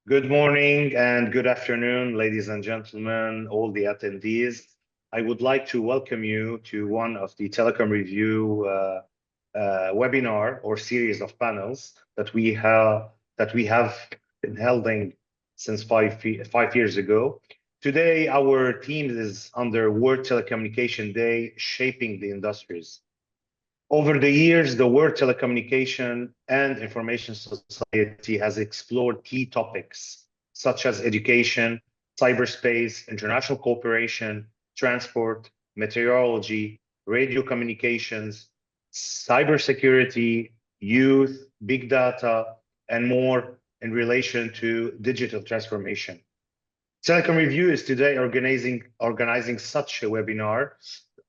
Good morning and good afternoon, ladies and gentlemen, all the attendees. I would like to welcome you to one of the Telecom Review webinar or series of panels that we have been holding since five years ago. Today, our team is under World Telecommunication Day, Shaping the Industries. Over the years, the World Telecommunication and Information Society has explored key topics such as education, cyberspace, international cooperation, transport, meteorology, radio communications, cybersecurity, youth, big data, and more in relation to digital transformation. Telecom Review is today organizing such a webinar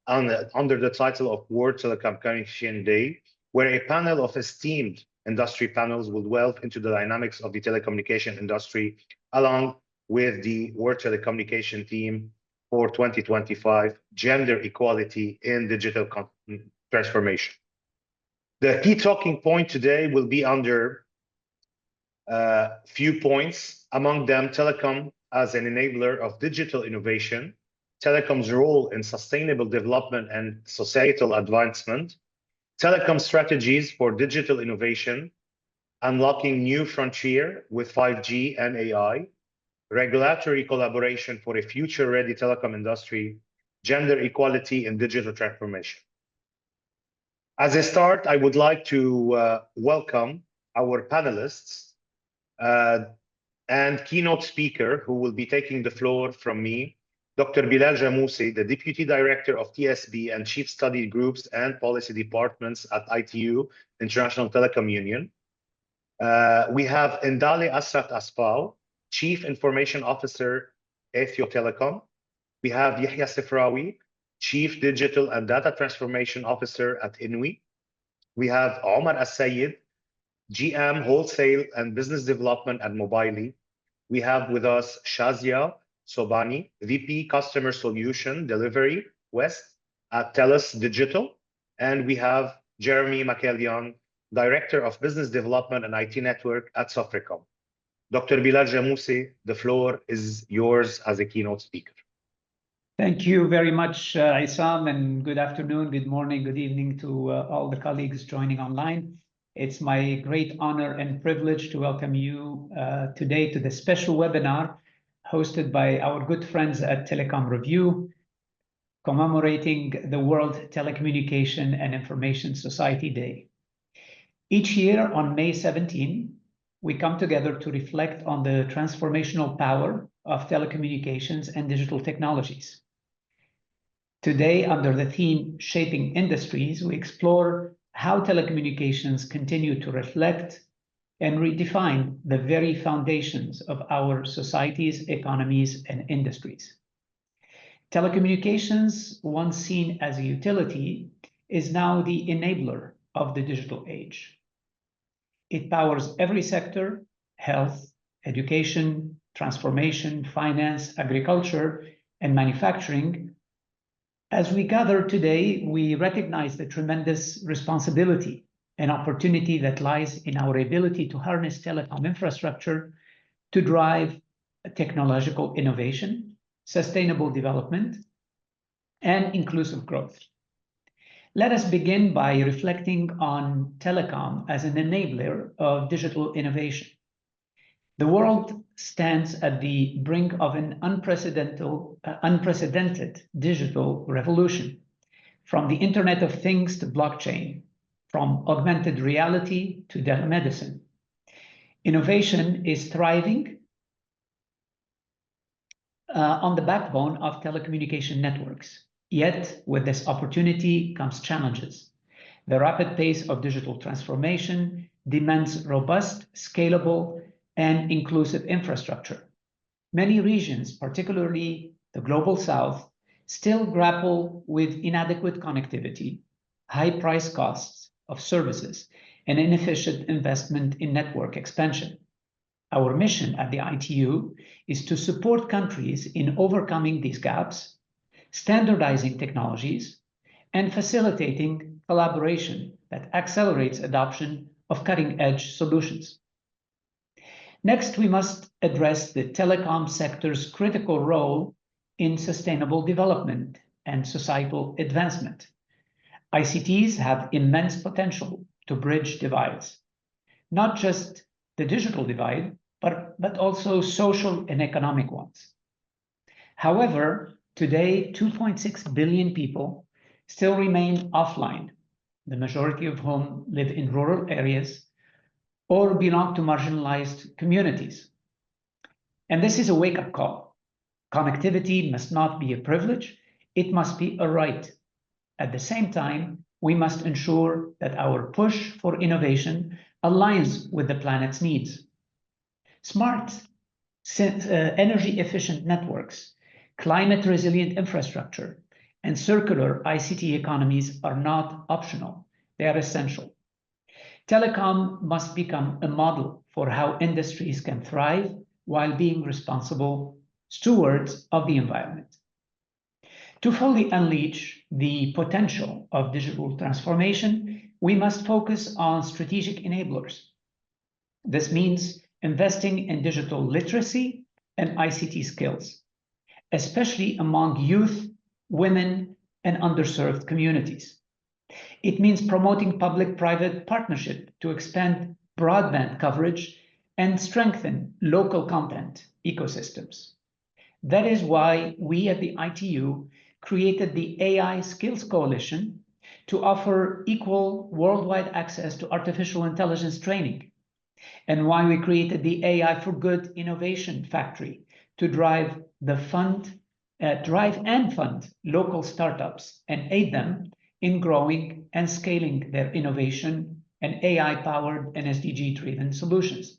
under the title of World Telecommunication Day, where a panel of esteemed industry panels will delve into the dynamics of the telecommunication industry, along with the World Telecommunication team for 2025, Gender Equality in Digital Transformation. The key talking point today will be under few points, among them telecom as an enabler of digital innovation, telecom's role in sustainable development and societal advancement, telecom strategies for digital innovation, unlocking new frontier with 5G and AI, regulatory collaboration for a future-ready telecom industry, gender equality in digital transformation. As a start, I would like to welcome our panelists and keynote speaker who will be taking the floor from me, Dr. Bilal Jamousi, the Deputy Director of TSB and Chief Study Groups and Policy Departments at ITU, International Telecom Union. We have Ndale Asrat Asfaw, Chief Information Officer, Ethio Telecom. We have Yahya Sifrawi, Chief Digital and Data Transformation Officer at INWI. We have Omar As-Sayed, GM Wholesale and Business Development at Mobily. We have with us Shazia Sobani, VP Customer Solution Delivery West at TELUS Digital. And we have Jeremy McElyon, Director of Business Development and IT Network at Sofricom. Dr. Bilal Jamousi, the floor is yours as a keynote speaker. Thank you very much, Isam, and good afternoon, good morning, good evening to all the colleagues joining online. It's my great honor and privilege to welcome you today to the special webinar hosted by our good friends at Telecom Review, commemorating the World Telecommunication and Information Society Day. Each year on May 17, we come together to reflect on the transformational power of telecommunications and digital technologies. Today, under the theme Shaping Industries, we explore how telecommunications continue to reflect and redefine the very foundations of our societies, economies, and industries. Telecommunications, once seen as a utility, is now the enabler of the digital age. It powers every sector: health, education, transformation, finance, agriculture, and manufacturing. As we gather today, we recognize the tremendous responsibility and opportunity that lies in our ability to harness telecom infrastructure to drive technological innovation, sustainable development, and inclusive growth. Let us begin by reflecting on telecom as an enabler of digital innovation. The world stands at the brink of an unprecedented digital revolution, from the Internet of Things to blockchain, from augmented reality to telemedicine. Innovation is thriving on the backbone of telecommunication networks. Yet, with this opportunity comes challenges. The rapid pace of digital transformation demands robust, scalable, and inclusive infrastructure. Many regions, particularly the Global South, still grapple with inadequate connectivity, high price costs of services, and inefficient investment in network expansion. Our mission at the ITU is to support countries in overcoming these gaps, standardizing technologies, and facilitating collaboration that accelerates adoption of cutting-edge solutions. Next, we must address the telecom sector's critical role in sustainable development and societal advancement. ICTs have immense potential to bridge divides, not just the digital divide, but also social and economic ones. However, today, 2.6 billion people still remain offline, the majority of whom live in rural areas or belong to marginalized communities. And this is a wake-up call. Connectivity must not be a privilege, it must be a right. At the same time, we must ensure that our push for innovation aligns with the planet's needs. Smart, energy-efficient networks, climate-resilient infrastructure, and circular ICT economies are not optional. They are essential. Telecom must become a model for how industries can thrive while being responsible stewards of the environment. To fully unleash the potential of digital transformation, we must focus on strategic enablers. This means investing in digital literacy and ICT skills, especially among youth, women, and underserved communities. It means promoting public-private partnership to expand broadband coverage and strengthen local content ecosystems. That is why we at the ITU created the AI Skills Coalition to offer equal worldwide access to artificial intelligence training, and why we created the AI for Good Innovation Factory to drive and fund local startups and aid them in growing and scaling their innovation and AI-powered and SDG-driven solutions.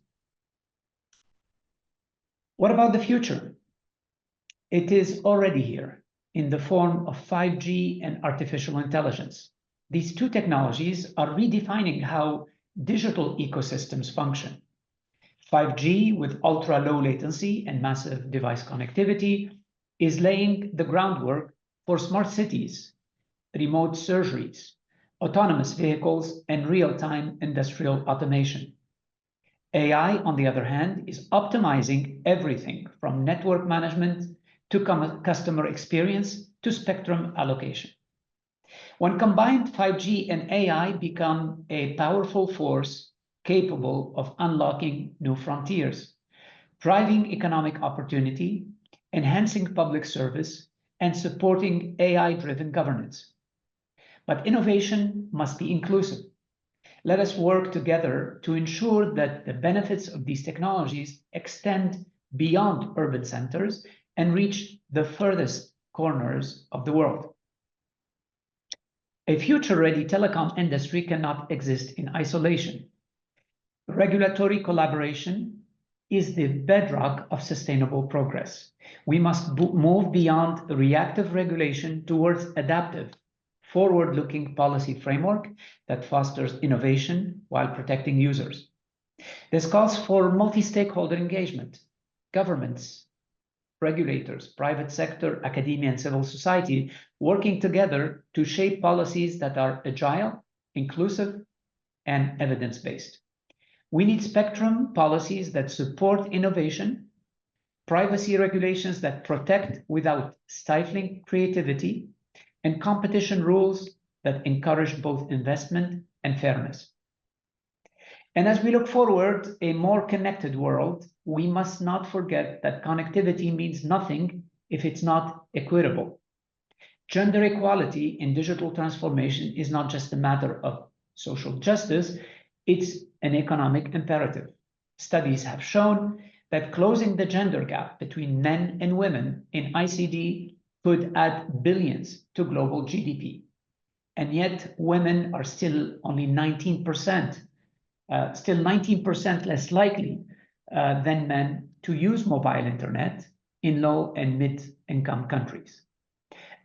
What about the future? It is already here in the form of 5G and artificial intelligence. These two technologies are redefining how digital ecosystems function. 5G with ultra-low latency and massive device connectivity is laying the groundwork for smart cities, remote surgeries, autonomous vehicles, and real-time industrial automation. AI, on the other hand, is optimizing everything from network management to customer experience to spectrum allocation. When combined, 5G and AI become a powerful force capable of unlocking new frontiers, driving economic opportunity, enhancing public service, and supporting AI-driven governance. But innovation must be inclusive. Let us work together to ensure that the benefits of these technologies extend beyond urban centers and reach the furthest corners of the world. A future-ready telecom industry cannot exist in isolation. Regulatory collaboration is the bedrock of sustainable progress. We must move beyond reactive regulation towards adaptive, forward-looking policy framework that fosters innovation while protecting users. This calls for multi-stakeholder engagement, governments, regulators, private sector, academia, and civil society working together to shape policies that are agile, inclusive, and evidence-based. We need spectrum policies that support innovation, privacy regulations that protect without stifling creativity, and competition rules that encourage both investment and fairness. And as we look forward a more connected world, we must not forget that connectivity means nothing if it's not equitable. Gender equality in digital transformation is not just a matter of social justice, it's an economic imperative. Studies have shown that closing the gender gap between men and women in ICT could add billions to global GDP. And yet women are still only 19%, still 19% less likely than men to use mobile internet in low and mid-income countries.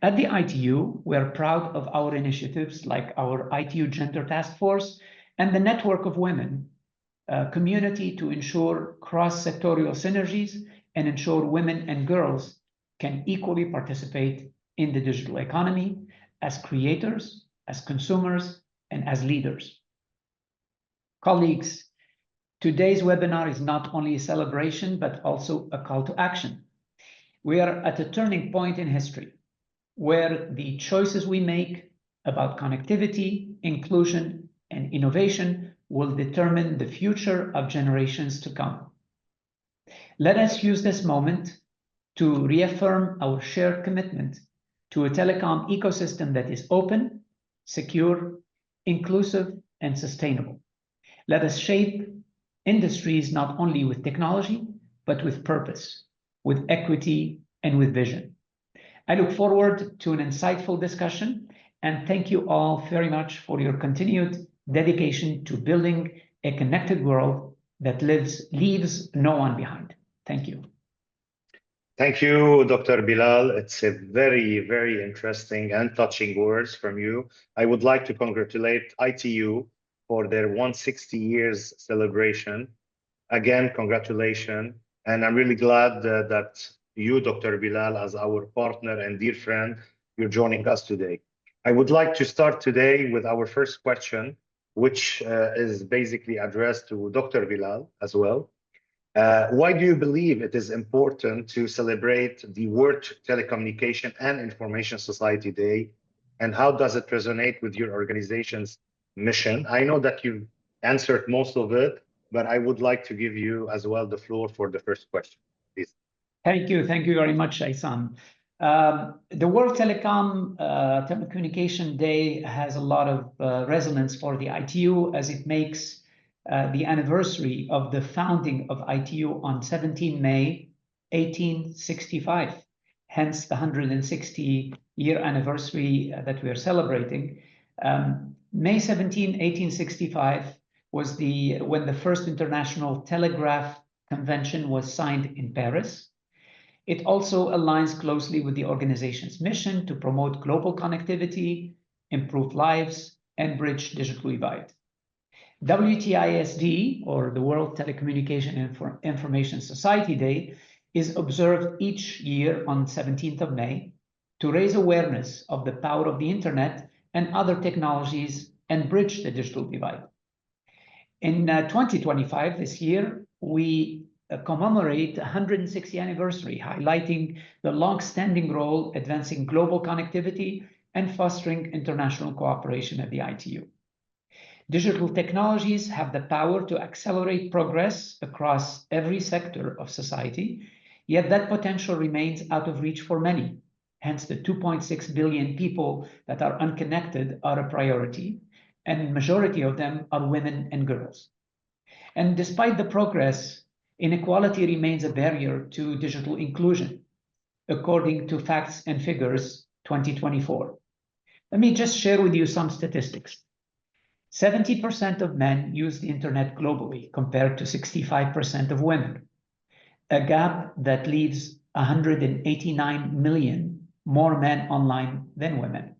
At the ITU, we're proud of our initiatives like our ITU Gender Task Force and the Network of Women community to ensure cross-sectorial synergies and ensure women and girls can equally participate in the digital economy as creators, as consumers, and as leaders. Colleagues, Today's webinar is not only a celebration, but also a call to action. We are at a turning point in history where the choices we make about connectivity, inclusion, and innovation will determine the future of generations to come. Let us use this moment to reaffirm our shared commitment to a telecom ecosystem that is open, secure, inclusive, and sustainable. Let us shape industries not only with technology, but with purpose, with equity, and with vision. I look forward to an insightful discussion, and thank you all very much for your continued dedication to building a connected world that leaves no one behind. Thank you. Thank you, Dr. Bilal. It's a very, very interesting and touching words from you. I would like to congratulate ITU for their 160 years celebration. Again, congratulations. And I'm really glad that you, Dr. Bilal, as our partner and dear friend, you're joining us today. I would like to start today with our first question, which is basically addressed to Dr. Bilal as well. Why do you believe it is important to celebrate the World Telecommunication and Information Society Day? And how does it resonate with your organization's mission? I know that you've answered most of it, but I would like to give you as well the floor for the first question, please. Thank you. Thank you very much, Aysam. The World Telecommunication Day has a lot of resonance for the ITU as it makes the anniversary of the founding of ITU on 17 May 1865, hence the 160-year anniversary that we are celebrating. May 17, 1865 was when the first International Telegraph Convention was signed in Paris. It also aligns closely with the organization's mission to promote global connectivity, improve lives, and bridge digital divide. WTISD, or the World Telecommunication and Information Society Day, is observed each year on 17th of May to raise awareness of the power of the internet and other technologies and bridge the digital divide. In 2025, this year, we commemorate the 160th anniversary, highlighting the long-standing role advancing global connectivity and fostering international cooperation at the ITU. Digital technologies have the power to accelerate progress across every sector of society, yet that potential remains out of reach for many. Hence, the 2.6 billion people that are unconnected are a priority, and the majority of them are women and girls. And despite the progress, inequality remains a barrier to digital inclusion, according to Facts and Figures 2024. Let me just share with you some statistics. 70% of men use the internet globally, compared to 65% of women, a gap that leaves 189 million more men online than women.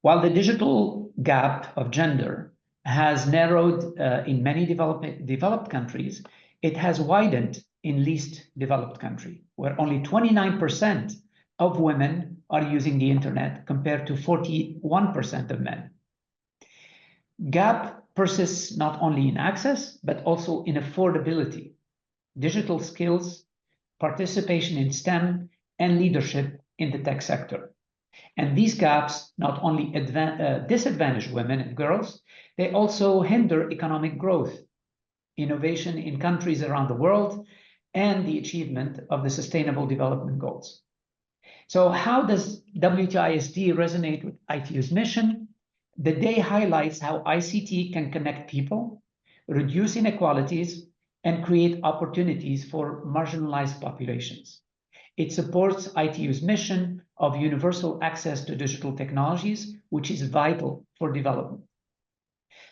While the digital gap of gender has narrowed in many developed countries, it has widened in least developed countries, where only 29% of women are using the internet compared to 41% of men. Gap persists not only in access, but also in affordability, digital skills, participation in STEM, and leadership in the tech sector. And these gaps not only disadvantage women and girls, they also hinder economic growth, innovation in countries around the world, and the achievement of the Sustainable Development Goals. So how does WTISD resonate with ITU's mission? The day highlights how ICT can connect people, reduce inequalities, and create opportunities for marginalized populations. It supports ITU's mission of universal access to digital technologies, which is vital for development.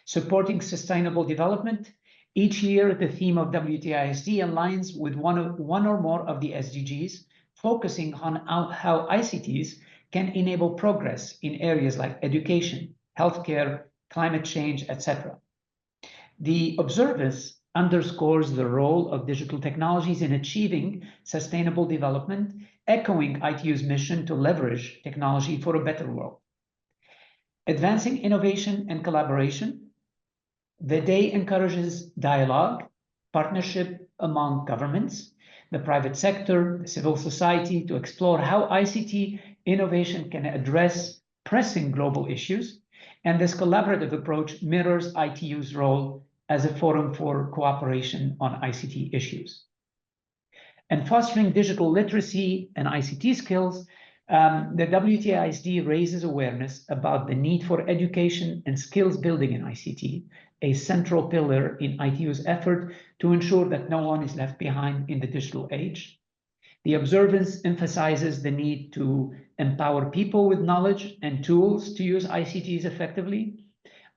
Supporting sustainable development, each year the theme of WTISD aligns with one or more of the SDGs, focusing on how ICTs can enable progress in areas like education, healthcare, climate change, etc. The observance underscores the role of digital technologies in achieving sustainable development, echoing ITU's mission to leverage technology for a better world. Advancing innovation and collaboration, The day encourages dialogue, partnership among governments, the private sector, the civil society to explore how ICT innovation can address pressing global issues. And this collaborative approach mirrors ITU's role as a forum for cooperation on ICT issues. And fostering digital literacy and ICT skills, the WTISD raises awareness about the need for education and skills building in ICT, a central pillar in ITU's effort to ensure that no one is left behind in the digital age. The observance emphasizes the need to empower people with knowledge and tools to use ICTs effectively.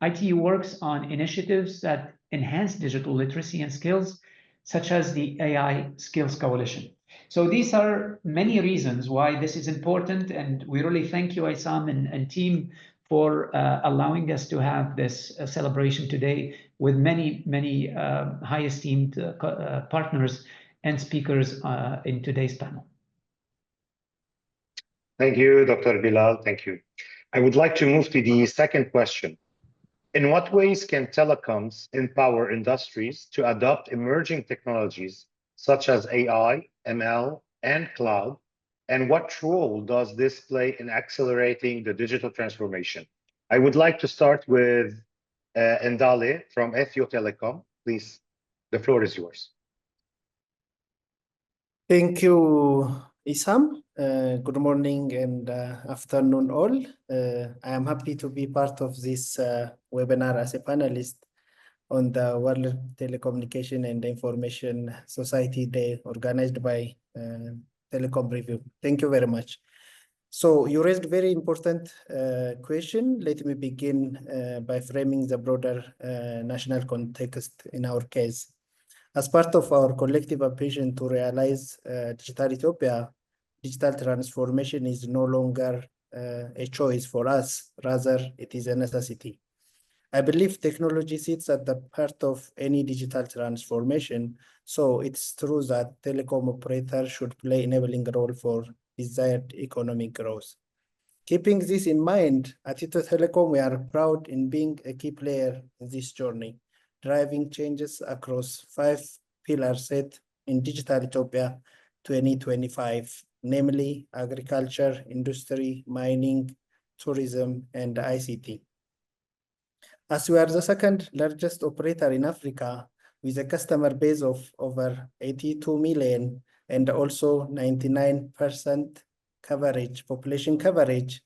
ITU works on initiatives that enhance digital literacy and skills, such as the AI Skills Coalition. So these are many reasons why this is important, and we really thank you, Isam and team, for allowing us to have this celebration today with many high esteemed partners and speakers in today's panel. Thank you, Dr. Bilal. Thank you. I would like to move to the second question. In what ways can telecoms empower industries to adopt emerging technologies such as AI, ML, and cloud? And what role does this play in accelerating the digital transformation? I would like to start with Ndale from Ethio Telecom. Please, the floor is yours. Thank you, Isam. Good morning and afternoon all. I am happy to be part of this webinar as a panelist on the World Telecommunication and Information Society Day organized by Telecom Review. Thank you very much. So you raised a very important question. Let me begin by framing the broader national context in our case. As part of our collective ambition to realize Digital Ethiopia, digital transformation is no longer a choice for us, rather it is a necessity. I believe technology sits at the heart of any digital transformation, so it's true that telecom operators should play an enabling role for desired economic growth. Keeping this in mind, at Telecom, we are proud in being a key player in this journey, driving changes across 5 pillars set in Digital Ethiopia 2025, namely agriculture, industry, mining, tourism, and ICT. As we are the second largest operator in Africa, with a customer base of over 82 million and also 99% coverage, population coverage,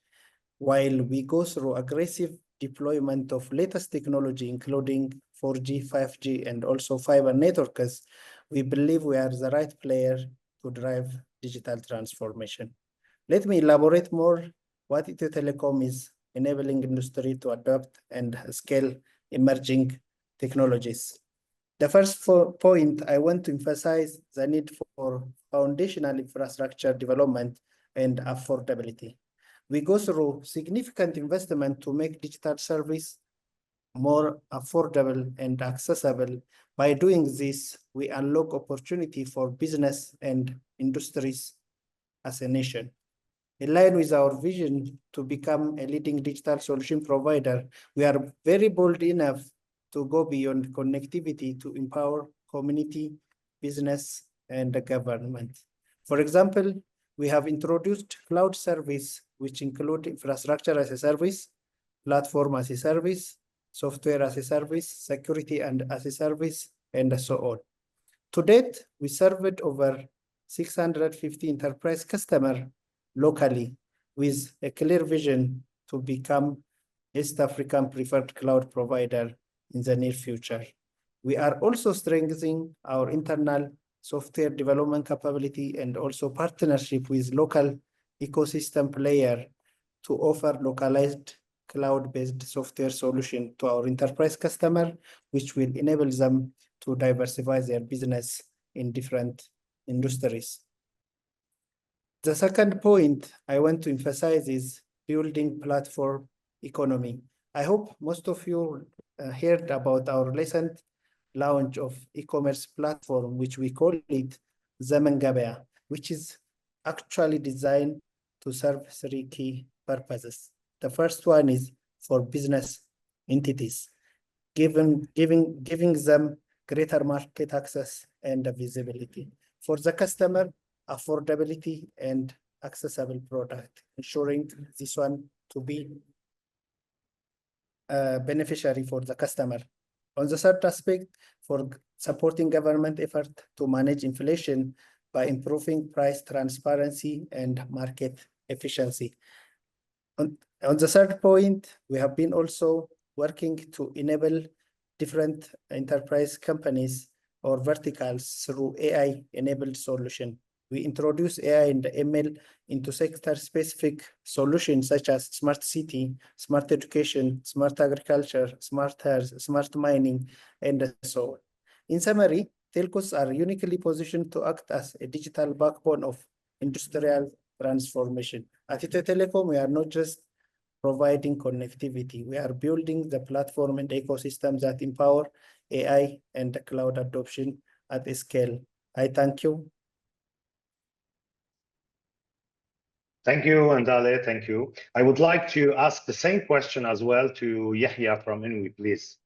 while we go through aggressive deployment of latest technology, including 4G, 5G, and also fiber networks, we believe we are the right player to drive digital transformation. Let me elaborate more what Ethio Telecom is enabling industry to adopt and scale emerging technologies. The first point I want to emphasize the need for foundational infrastructure development and affordability. We go through significant investment to make digital service more affordable and accessible. By doing this, we unlock opportunity for business and industries as a nation. In line with our vision to become a leading digital solution provider, we are very bold enough to go beyond connectivity to empower community, business, and the government. For example, we have introduced cloud service, which include infrastructure as a service, platform as a service, software as a service, security and as a service, and so on. To date, we served over 650 enterprise customers locally with a clear vision to become East African preferred cloud provider in the near future. We are also strengthening our internal software development capability and also partnership with local ecosystem player to offer localized cloud-based software solution to our enterprise customer, which will enable them to diversify their business in different industries. The second point I want to emphasize is building platform economy. I hope most of you heard about our recent launch of e-commerce platform, which we call it Zaman Gabaya, which is actually designed to serve 3 key purposes. The first one is for business entities. giving them greater market access and visibility. For the customer, affordability and accessible product, ensuring this one to be beneficiary for the customer. On the third aspect, for supporting government effort to manage inflation by improving price transparency and market efficiency. On the third point, we have been also working to enable different enterprise companies or verticals through AI-enabled solution. We introduce AI and ML into sector-specific solutions such as smart city, smart education, smart agriculture, smart health, smart mining, and so on. In summary, telcos are uniquely positioned to act as a digital backbone of industrial transformation. At Ethio Telecom, we are not just providing connectivity, we are building the platform and ecosystem that empower AI and cloud adoption at a scale. I thank you. Thank you, Andale. Thank you. I would like to ask the same question as well to Yahya from Inwi, please.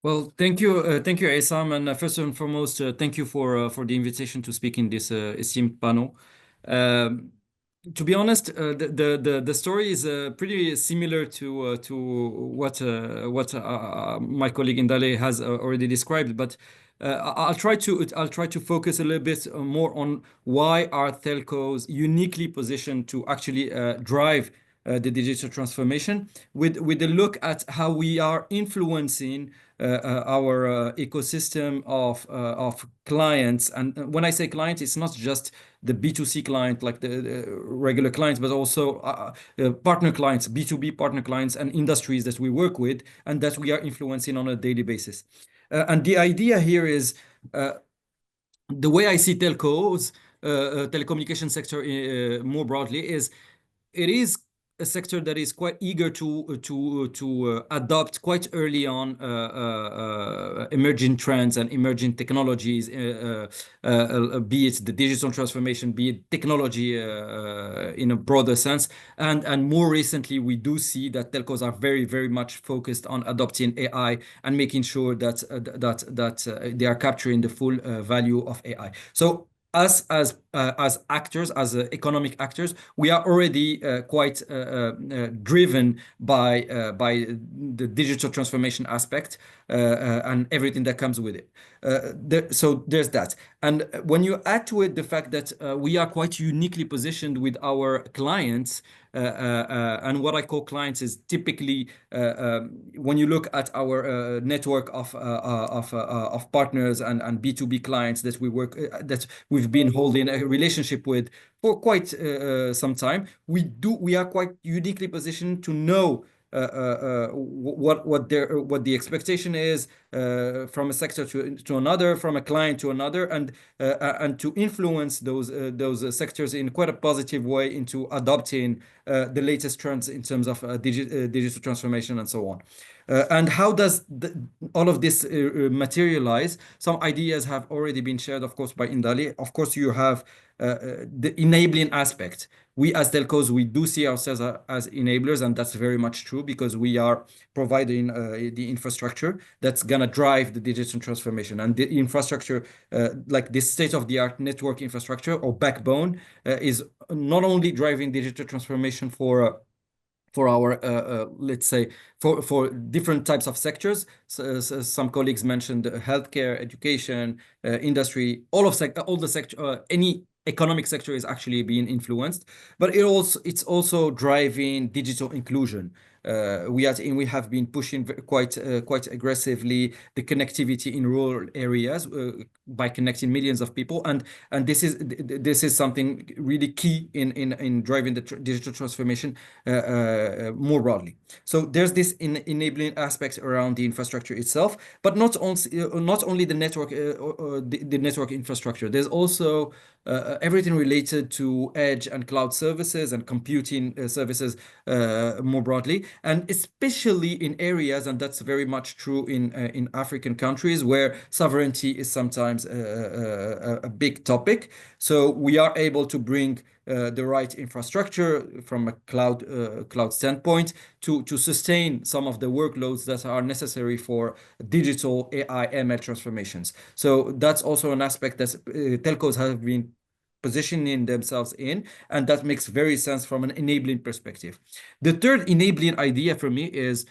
Well, thank you, Isam, and first and foremost, thank you for the invitation to speak in this esteemed panel. To be honest, the story is pretty similar to what my colleague Indale has already described, but I'll try to focus a little bit more on why are telcos uniquely positioned to actually drive the digital transformation with a look at how we are influencing our ecosystem of clients. And when I say client, it's not just the B2C client like the regular clients, but also partner clients, B2B partner clients and industries that we work with and that we are influencing on a daily basis. And the idea here is the way I see telcos, telecommunication sector more broadly, is it is a sector that is quite eager to adopt quite early on emerging trends and emerging technologies, be it the digital transformation, be it technology in a broader sense. And more recently, we do see that telcos are very, very much focused on adopting AI and making sure that they are capturing the full value of AI. So us as actors, as economic actors, we are already quite driven by the digital transformation aspect and everything that comes with it. So there's that. And when you add to it the fact that we are quite uniquely positioned with our clients, and what I call clients is typically when you look at our network of partners and B2B clients that we work that we've been holding a relationship with for quite some time, we are quite uniquely positioned to know what the expectation is from a sector to another, from a client to another, and to influence those sectors in quite a positive way into adopting the latest trends in terms of digital transformation and so on. And how does all of this materialize? Some ideas have already been shared, of course, by Indale. Of course, you have the enabling aspect. We as telcos, we do see ourselves as enablers, and that's very much true because we are providing the infrastructure that's going to drive the digital transformation. And the infrastructure, like this state-of-the-art network infrastructure or backbone, is not only driving digital transformation for our, let's say, for different types of sectors. So some colleagues mentioned healthcare, education, industry, all the sector, any economic sector is actually being influenced, but it's also driving digital inclusion. We have been pushing quite aggressively the connectivity in rural areas by connecting millions of people, and this is something really key in driving the digital transformation more broadly. So there's this enabling aspect around the infrastructure itself, but not only the network the network infrastructure. There's also everything related to edge and cloud services and computing services more broadly, and especially in areas, and that's very much true in African countries where sovereignty is sometimes a big topic. So we are able to bring the right infrastructure from a cloud standpoint to sustain some of the workloads that are necessary for digital AI ML transformations. So that's also an aspect that telcos have been positioning themselves in, and that makes very sense from an enabling perspective. The third enabling idea for me is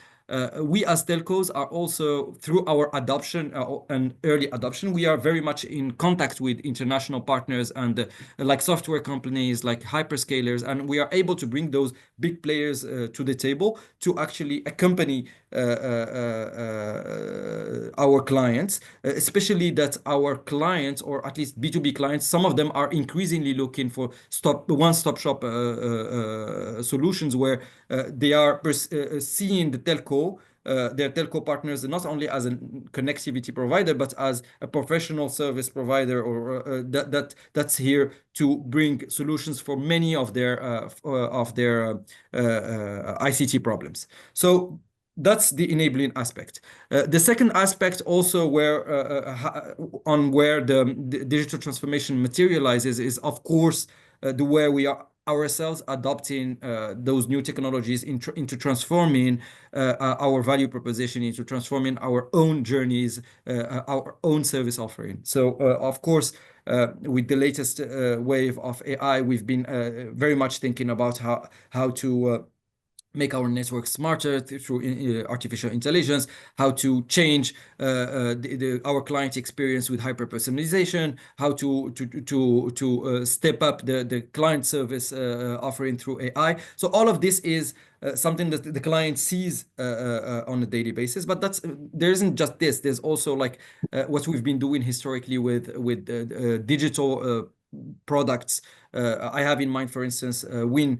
we as telcos are also, through our adoption and early adoption, we are very much in contact with international partners and like software companies, like hyperscalers, and we are able to bring those big players to the table to actually accompany our clients, especially that our clients, or at least B2B clients, some of them are increasingly looking for one-stop shop solutions where they are seeing the telco, their telco partners, not only as a connectivity provider, but as a professional service provider, or that's here to bring solutions for many of their ICT problems. So that's the enabling aspect. The second aspect also where the digital transformation materializes is, of course, the way we are ourselves adopting those new technologies into transforming our value proposition, into transforming our own journeys, our own service offering. So, of course, with the latest wave of AI, we've been very much thinking about how to make our network smarter through artificial intelligence, how to change our client experience with hyper-personalization, how to step up the client service offering through AI. So all of this is something that the client sees on a daily basis. But there isn't just this. There's also like what we've been doing historically with digital products. I have in mind, for instance, Win,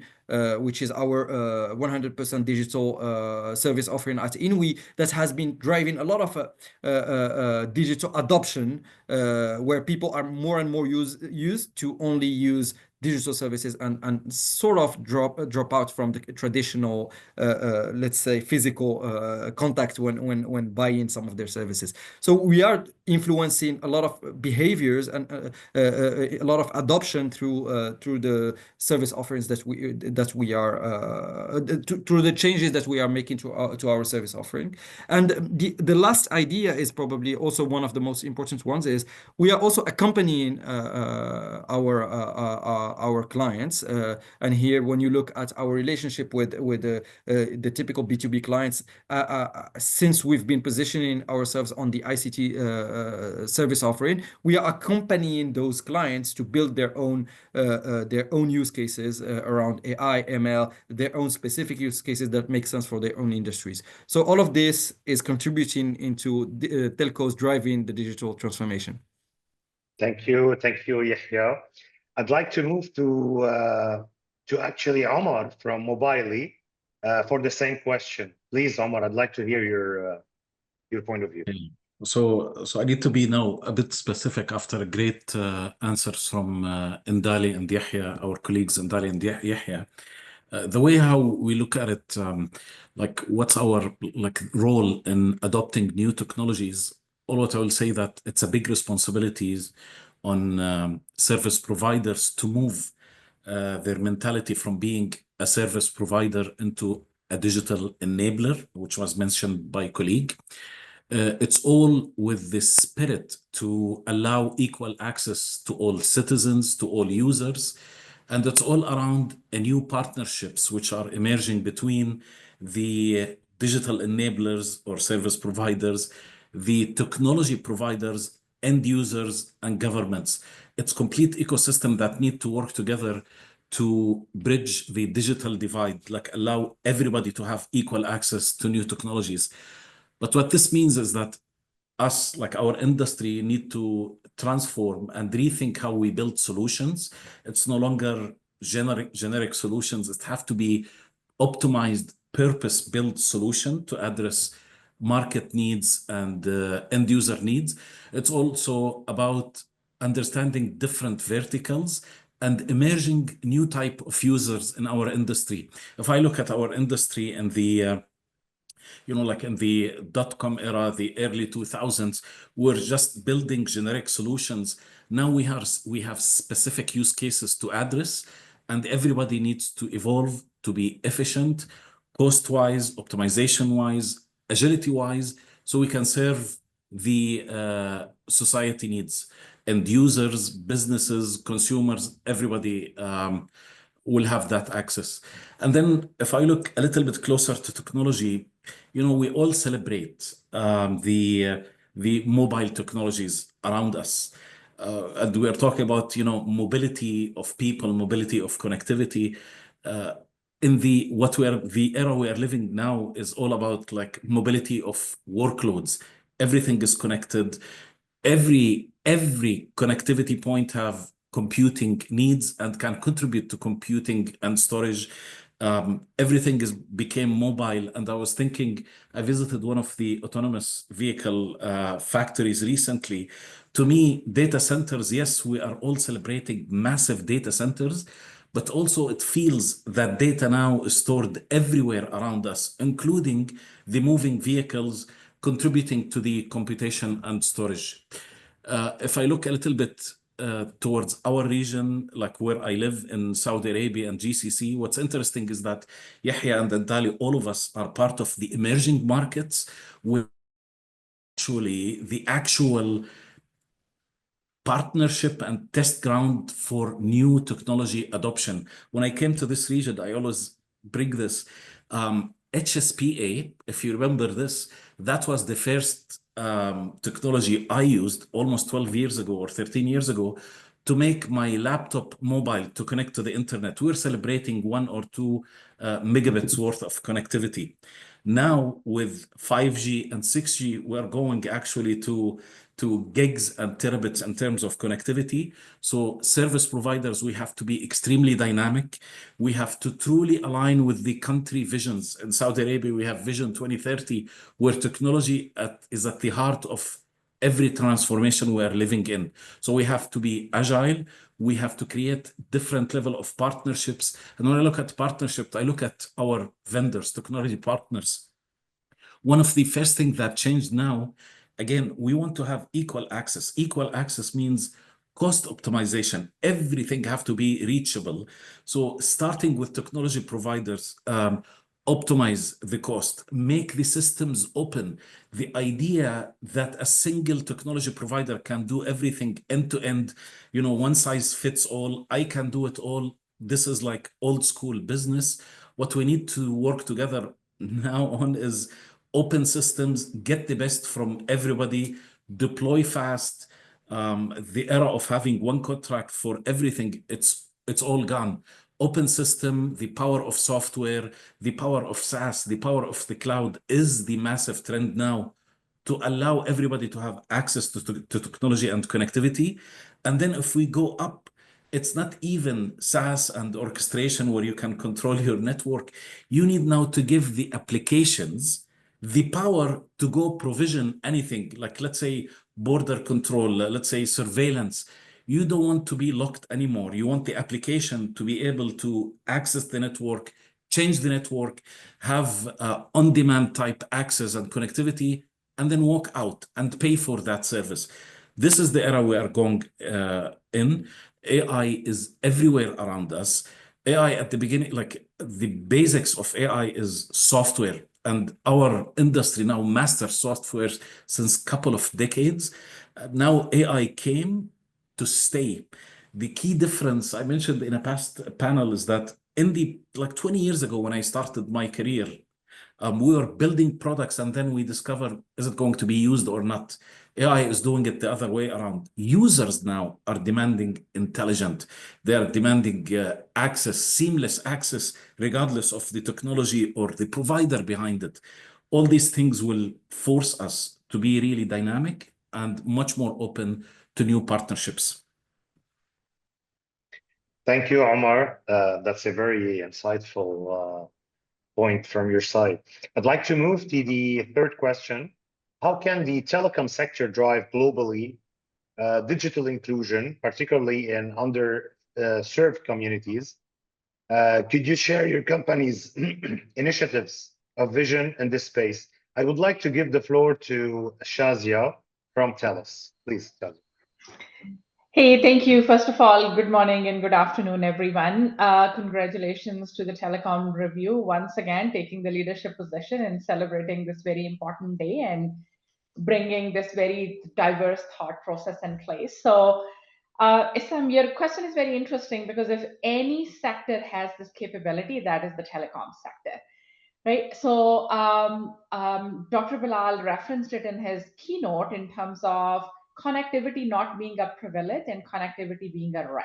which is our 100% digital service offering at Inwi, that has been driving a lot of digital adoption, where people are more and more used to only use digital services and sort of drop out from the traditional, let's say, physical contact when buying some of their services. So we are influencing a lot of behaviors and a lot of adoption through the service offerings that we are through the changes that we are making to our service offering. And the last idea is probably also one of the most important ones, is we are also accompanying our clients. And here, when you look at our relationship with the typical B2B clients, since we've been positioning ourselves on the ICT service offering, we are accompanying those clients to build their own use cases around AI, ML, their own specific use cases that make sense for their own industries. So all of this is contributing into telcos driving the digital transformation. Thank you, Yahya. I'd like to move to actually Omar from Mobily for the same question. Please, Omar, I'd like to hear your point of view. So I need to be now a bit specific after great answers from Ndali and Yahya, our colleagues Ndali and Yahya. The way how we look at it, like what's our role in adopting new technologies, all what I will say that it's a big responsibility on service providers to move their mentality from being a service provider into a digital enabler, which was mentioned by a colleague. It's all with the spirit to allow equal access to all citizens, to all users. And it's all around a new partnerships which are emerging between the digital enablers or service providers, the technology providers, end users, and governments. It's complete ecosystem that need to work together to bridge the digital divide, like allow everybody to have equal access to new technologies. But what this means is that us, like our industry, need to transform and rethink how we build solutions. It's no longer generic solutions. It have to be optimized, purpose-built solution to address market needs and end user needs. It's also about understanding different verticals and emerging new type of users in our industry. If I look at our industry and the like in the .com era, the early 2000s, we're just building generic solutions. Now we have specific use cases to address, and everybody needs to evolve to be efficient, cost-wise, optimization-wise, agility-wise, so we can serve the society needs, and users, businesses, consumers, everybody will have that access. And then if I look a little bit closer to technology, we all celebrate the mobile technologies around us. And we are talking about, mobility of people, mobility of connectivity. The era we are living now is all about like mobility of workloads. Everything is connected. Every connectivity point have computing needs and can contribute to computing and storage. Everything became mobile. And I was thinking, I visited one of the autonomous vehicle factories recently. To me, data centers, yes, we are all celebrating massive data centers, but also it feels that data now is stored everywhere around us, including the moving vehicles contributing to the computation and storage. If I look a little bit towards our region, like where I live in Saudi Arabia and GCC, what's interesting is that Yahya and Dali, all of us are part of the emerging markets, where actually the actual partnership and test ground for new technology adoption. When I came to this region, I always bring this. HSPA, if you remember this, that was the first technology I used almost 12 years ago or 13 years ago to make my laptop mobile to connect to the internet. We're celebrating 1 or 2 megabits worth of connectivity. Now with 5G and 6G, we're going actually to gigs and terabits in terms of connectivity. So service providers, we have to be extremely dynamic. We have to truly align with the country visions. In Saudi Arabia, we have Vision 2030, where technology is at the heart of every transformation we are living in. So we have to be agile. We have to create different level of partnerships. And when I look at partnership, I look at our vendors, technology partners. One of the first things that changed now, again, we want to have equal access. Equal access means cost optimization. Everything have to be reachable. So starting with technology providers, optimize the cost, make the systems open. The idea that a single technology provider can do everything end to end, one size fits all, I can do it all. This is like old school business. What we need to work together now on is open systems, get the best from everybody, deploy fast. The era of having one contract for everything, it's all gone. Open system, the power of software, the power of SaaS, the power of the cloud is the massive trend now to allow everybody to have access to technology and connectivity. And then if we go up, it's not even SaaS and orchestration where you can control your network. You need now to give the applications the power to go provision anything, like let's say border control, let's say surveillance. You don't want to be locked anymore. You want the application to be able to access the network, change the network, have on-demand type access and connectivity, and then walk out and pay for that service. This is the era we are going in. AI is everywhere around us. AI at the beginning, like the basics of AI is software. And our industry now masters software since a couple of decades. Now AI came to stay. The key difference I mentioned in a past panel is that in the 20 years ago when I started my career, we were building products and then we discover, is it going to be used or not? AI is doing it the other way around. Users now are demanding intelligent. They are demanding access, seamless access, regardless of the technology or the provider behind it. All these things will force us to be really dynamic and much more open to new partnerships. Thank you, Omar. That's a very insightful point from your side. I'd like to move to the third question. How can the telecom sector drive globally digital inclusion, particularly in underserved communities? Could you share your company's initiatives of vision in this space? I would like to give the floor to Shazia from TELUS. Please, Shazia. Hey, thank you. First of all, good morning and good afternoon, everyone. Congratulations to the Telecom Review once again taking the leadership position and celebrating this very important day and bringing this very diverse thought process in place. So, Isam, your question is very interesting because if any sector has this capability, that is the telecom sector. Right. So Dr. Bilal referenced it in his keynote in terms of connectivity not being a privilege and connectivity being a right.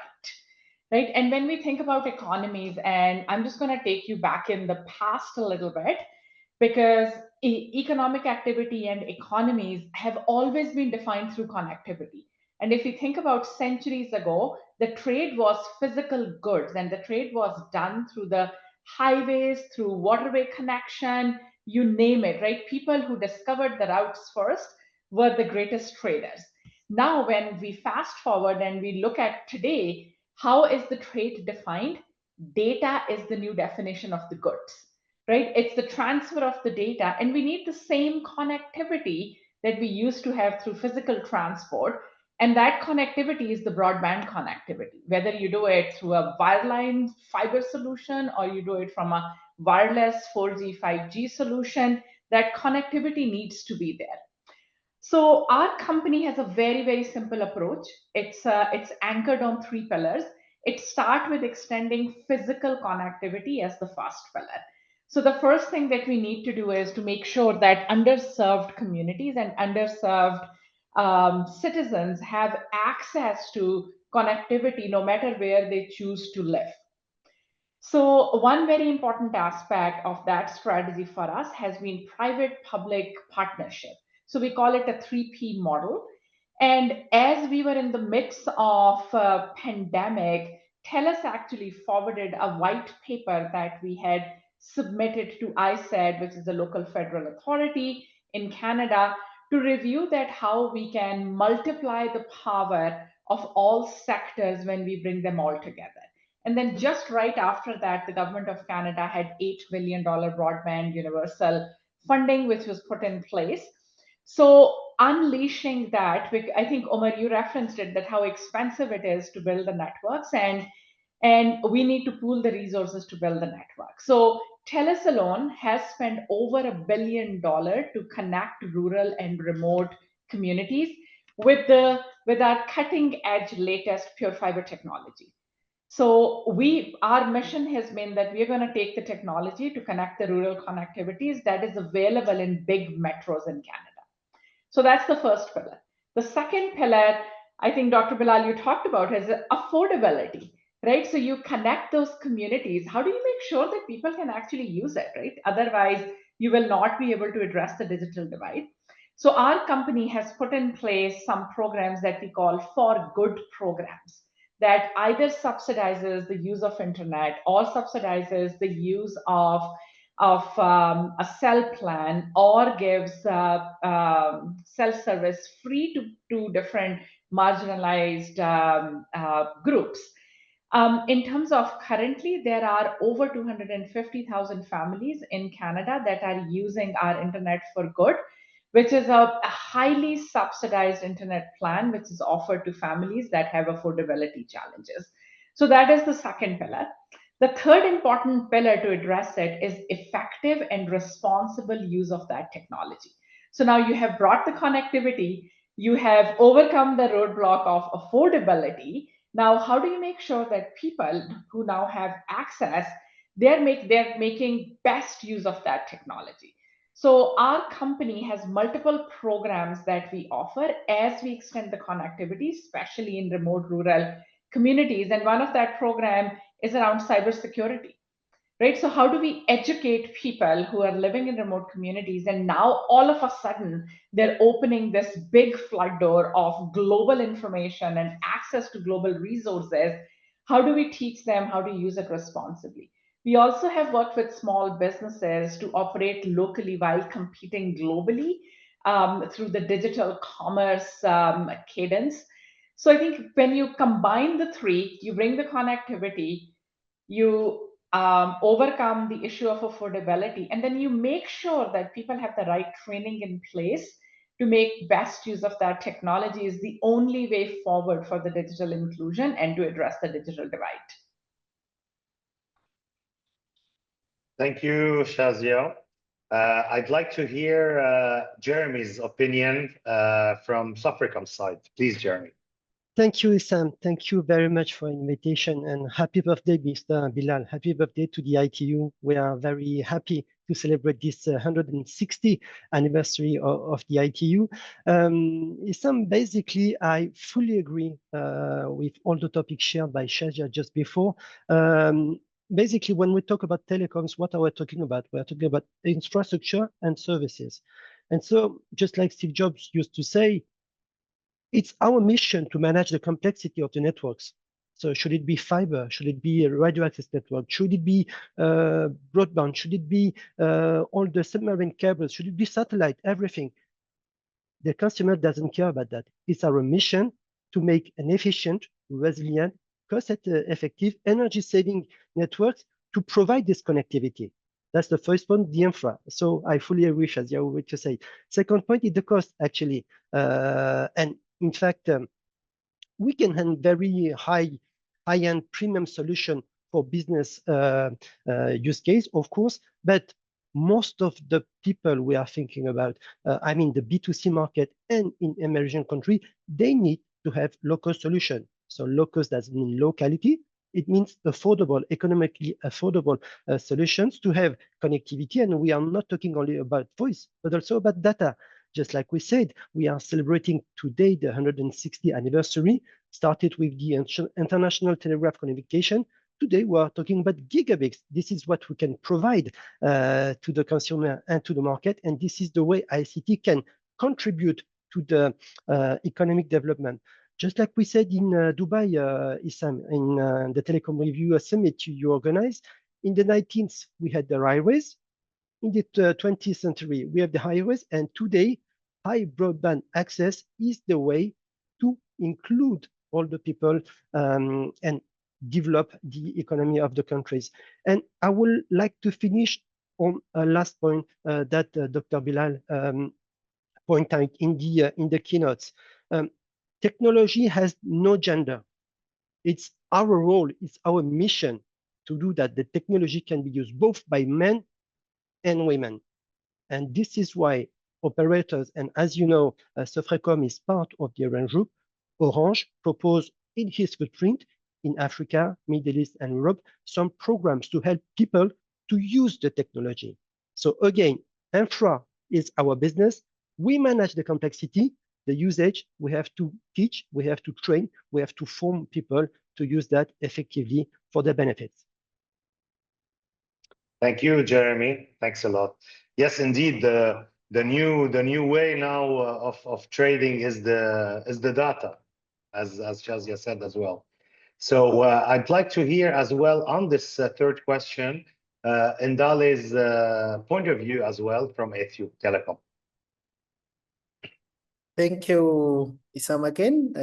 Right. And when we think about economies, and I'm just going to take you back in the past a little bit, because economic activity and economies have always been defined through connectivity. And if you think about centuries ago, the trade was physical goods and the trade was done through the highways, through waterway connection, you name it, right? People who discovered the routes first were the greatest traders. Now, when we fast forward and we look at today, how is the trade defined? Data is the new definition of the goods, right? It's the transfer of the data, and we need the same connectivity that we used to have through physical transport. And that connectivity is the broadband connectivity, whether you do it through a wireline fiber solution or you do it from a wireless 4G, 5G solution, that connectivity needs to be there. So our company has a very, very simple approach. It's anchored on 3 pillars. It starts with extending physical connectivity as the first pillar. So the first thing that we need to do is to make sure that underserved communities and underserved citizens have access to connectivity no matter where they choose to live. So one very important aspect of that strategy for us has been private-public partnership. So we call it a 3P model. And as we were in the midst of a pandemic, TELUS actually forwarded a white paper that we had submitted to ISED, which is the local federal authority in Canada, to review that how we can multiply the power of all sectors when we bring them all together. And then just right after that, the government of Canada had $8 billion broadband universal funding, which was put in place. So unleashing that, I think, Omar, you referenced it, that how expensive it is to build the networks, and we need to pool the resources to build the network. So TELUS alone has spent over $1 billion to connect rural and remote communities with our cutting edge latest pure fiber technology. So our mission has been that we're going to take the technology to connect the rural connectivities that is available in big metros in Canada. So that's the first pillar. The second pillar, I think Dr. Bilal, you talked about, is affordability, right? So you connect those communities. How do you make sure that people can actually use it, right? Otherwise, you will not be able to address the digital divide. So our company has put in place some programs that we call For Good programs, that either subsidizes the use of internet or subsidizes the use of a cell plan or gives cell service free to different marginalized groups. In terms of currently, there are over 250,000 families in Canada that are using our Internet for Good, which is a highly subsidized internet plan, which is offered to families that have affordability challenges. So that is the second pillar. The third important pillar to address it is effective and responsible use of that technology. So now you have brought the connectivity, you have overcome the roadblock of affordability. Now, how do you make sure that people who now have access, they're making best use of that technology? So our company has multiple programs that we offer as we extend the connectivity, especially in remote rural communities. And one of that program is around cybersecurity, right? So how do we educate people who are living in remote communities, and now all of a sudden they're opening this big flood door of global information and access to global resources? How do we teach them how to use it responsibly? We also have worked with small businesses to operate locally while competing globally through the digital commerce cadence. So I think when you combine the three, you bring the connectivity, you overcome the issue of affordability, and then you make sure that people have the right training in place to make best use of that technology is the only way forward for the digital inclusion and to address the digital divide. Thank you, Shazia. I'd like to hear Jeremy's opinion from Sofricom's side. Please, Jeremy. Thank you, Issam. Thank you very much for invitation and happy birthday, Mr. Bilal. Happy birthday to the ITU. We are very happy to celebrate this 160th anniversary of the ITU. Issam, basically, I fully agree with all the topics shared by Shazia just before. Basically, when we talk about telecoms, what are we talking about? We're talking about infrastructure and services. And so, just like Steve Jobs used to say, it's our mission to manage the complexity of the networks. So should it be fiber? Should it be a radio access network? Should it be broadband? Should it be all the submarine cables? Should it be satellite? Everything. The consumer doesn't care about that. It's our mission to make an efficient, resilient, cost-effective, energy-saving networks to provide this connectivity. That's the first point, the infra. So I fully agree, Shazia, with what you say. Second point is the cost, actually. And in fact, we can have very high-end premium solution for business use case, of course, but most of the people we are thinking about, I mean, the B2C market and in emerging country, they need to have local solution. So low cost doesn't mean locality. It means affordable, economically affordable solutions to have connectivity. And we are not talking only about voice, but also about data. Just like we said, we are celebrating today the 160th anniversary, started with the International Telegraph Communication. Today, we are talking about gigabits. This is what we can provide to the consumer and to the market. And this is the way ICT can contribute to the economic development. Just like we said in Dubai, Issam, in the Telecom Review Summit you organized, in the 19th, we had the highways. In the 20th century, we have the highways, and today, high broadband access is the way to include all the people and develop the economy of the countries. And I would like to finish on a last point that Dr. Bilal pointed out in the keynotes. Technology has no gender. It's our role, it's our mission to do that. The technology can be used both by men and women. And this is why operators, and as you know, Sofricom is part of the Orange Group. Orange proposed in his footprint in Africa, Middle East, and Europe, some programs to help people to use the technology. So again, infra is our business. We manage the complexity, the usage. We have to teach, we have to train, we have to form people to use that effectively for their benefits. Thank you, Jeremy. Thanks a lot. Yes, indeed, the new way now of trading is the data, as Shazia said as well. So I'd like to hear as well on this third question, Ndale's point of view as well from ATU Telecom. Thank you, Issam, again.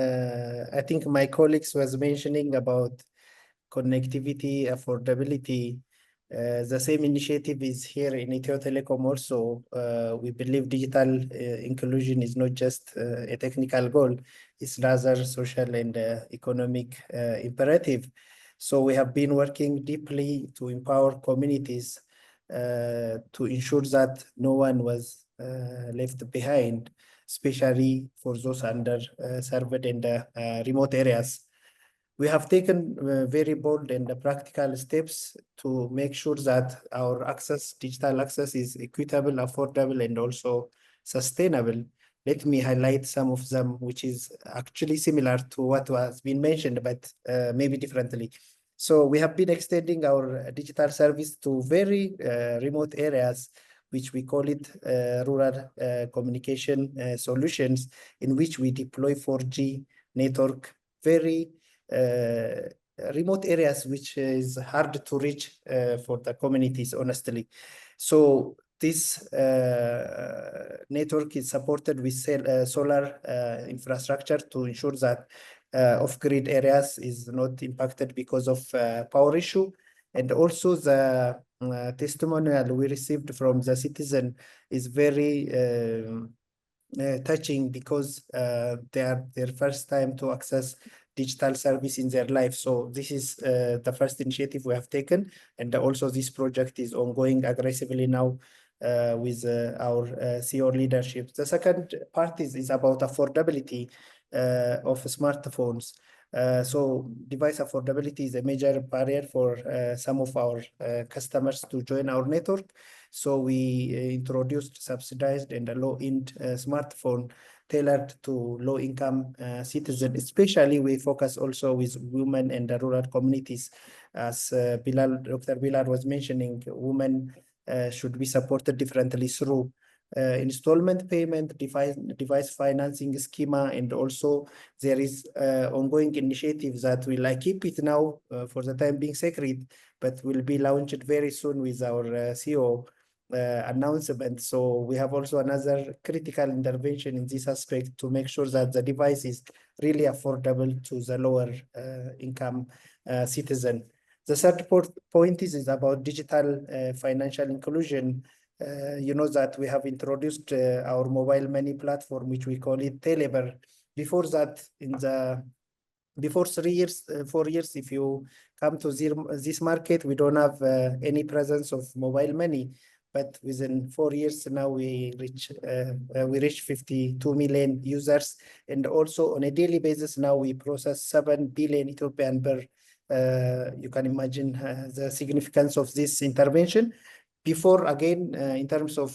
I think my colleagues was mentioning about connectivity, affordability. The same initiative is here in Ethio Telecom also. We believe digital inclusion is not just a technical goal, it's rather social and economic imperative. So we have been working deeply to empower communities to ensure that no one was left behind, especially for those underserved and remote areas. We have taken very bold and practical steps to make sure that our access, digital access, is equitable, affordable, and also sustainable. Let me highlight some of them, which is actually similar to what has been mentioned, but maybe differently. So we have been extending our digital service to very remote areas, which we call it rural communication solutions, in which we deploy 4G network, very remote areas, which is hard to reach for the communities, honestly. So this network is supported with solar infrastructure to ensure that off-grid areas is not impacted because of power issue. And also the testimonial we received from the citizen is very touching because they are their first time to access digital service in their life. So this is the first initiative we have taken, and also this project is ongoing aggressively now with our CEO leadership. The second part is about affordability of smartphones. So device affordability is a major barrier for some of our customers to join our network. So we introduced subsidized and a low-end smartphone tailored to low-income citizens. Especially we focus also with women and the rural communities. As Dr. Bilal was mentioning, women should be supported differently through installment payment, device financing schema, and also there is ongoing initiatives that will keep it now for the time being secret, but will be launched very soon with our CEO announcement. So we have also another critical intervention in this aspect to make sure that the device is really affordable to the lower income citizen. The third point is about digital financial inclusion. You know that we have introduced our mobile money platform, which we call it Teleber. Before that, before 3 years, 4 years, if you come to this market, we don't have any presence of mobile money. But within 4 years now, we reach 52 million users, and also on a daily basis now we process 7 billion Ethiopian birr. You can imagine the significance of this intervention. Before, again, in terms of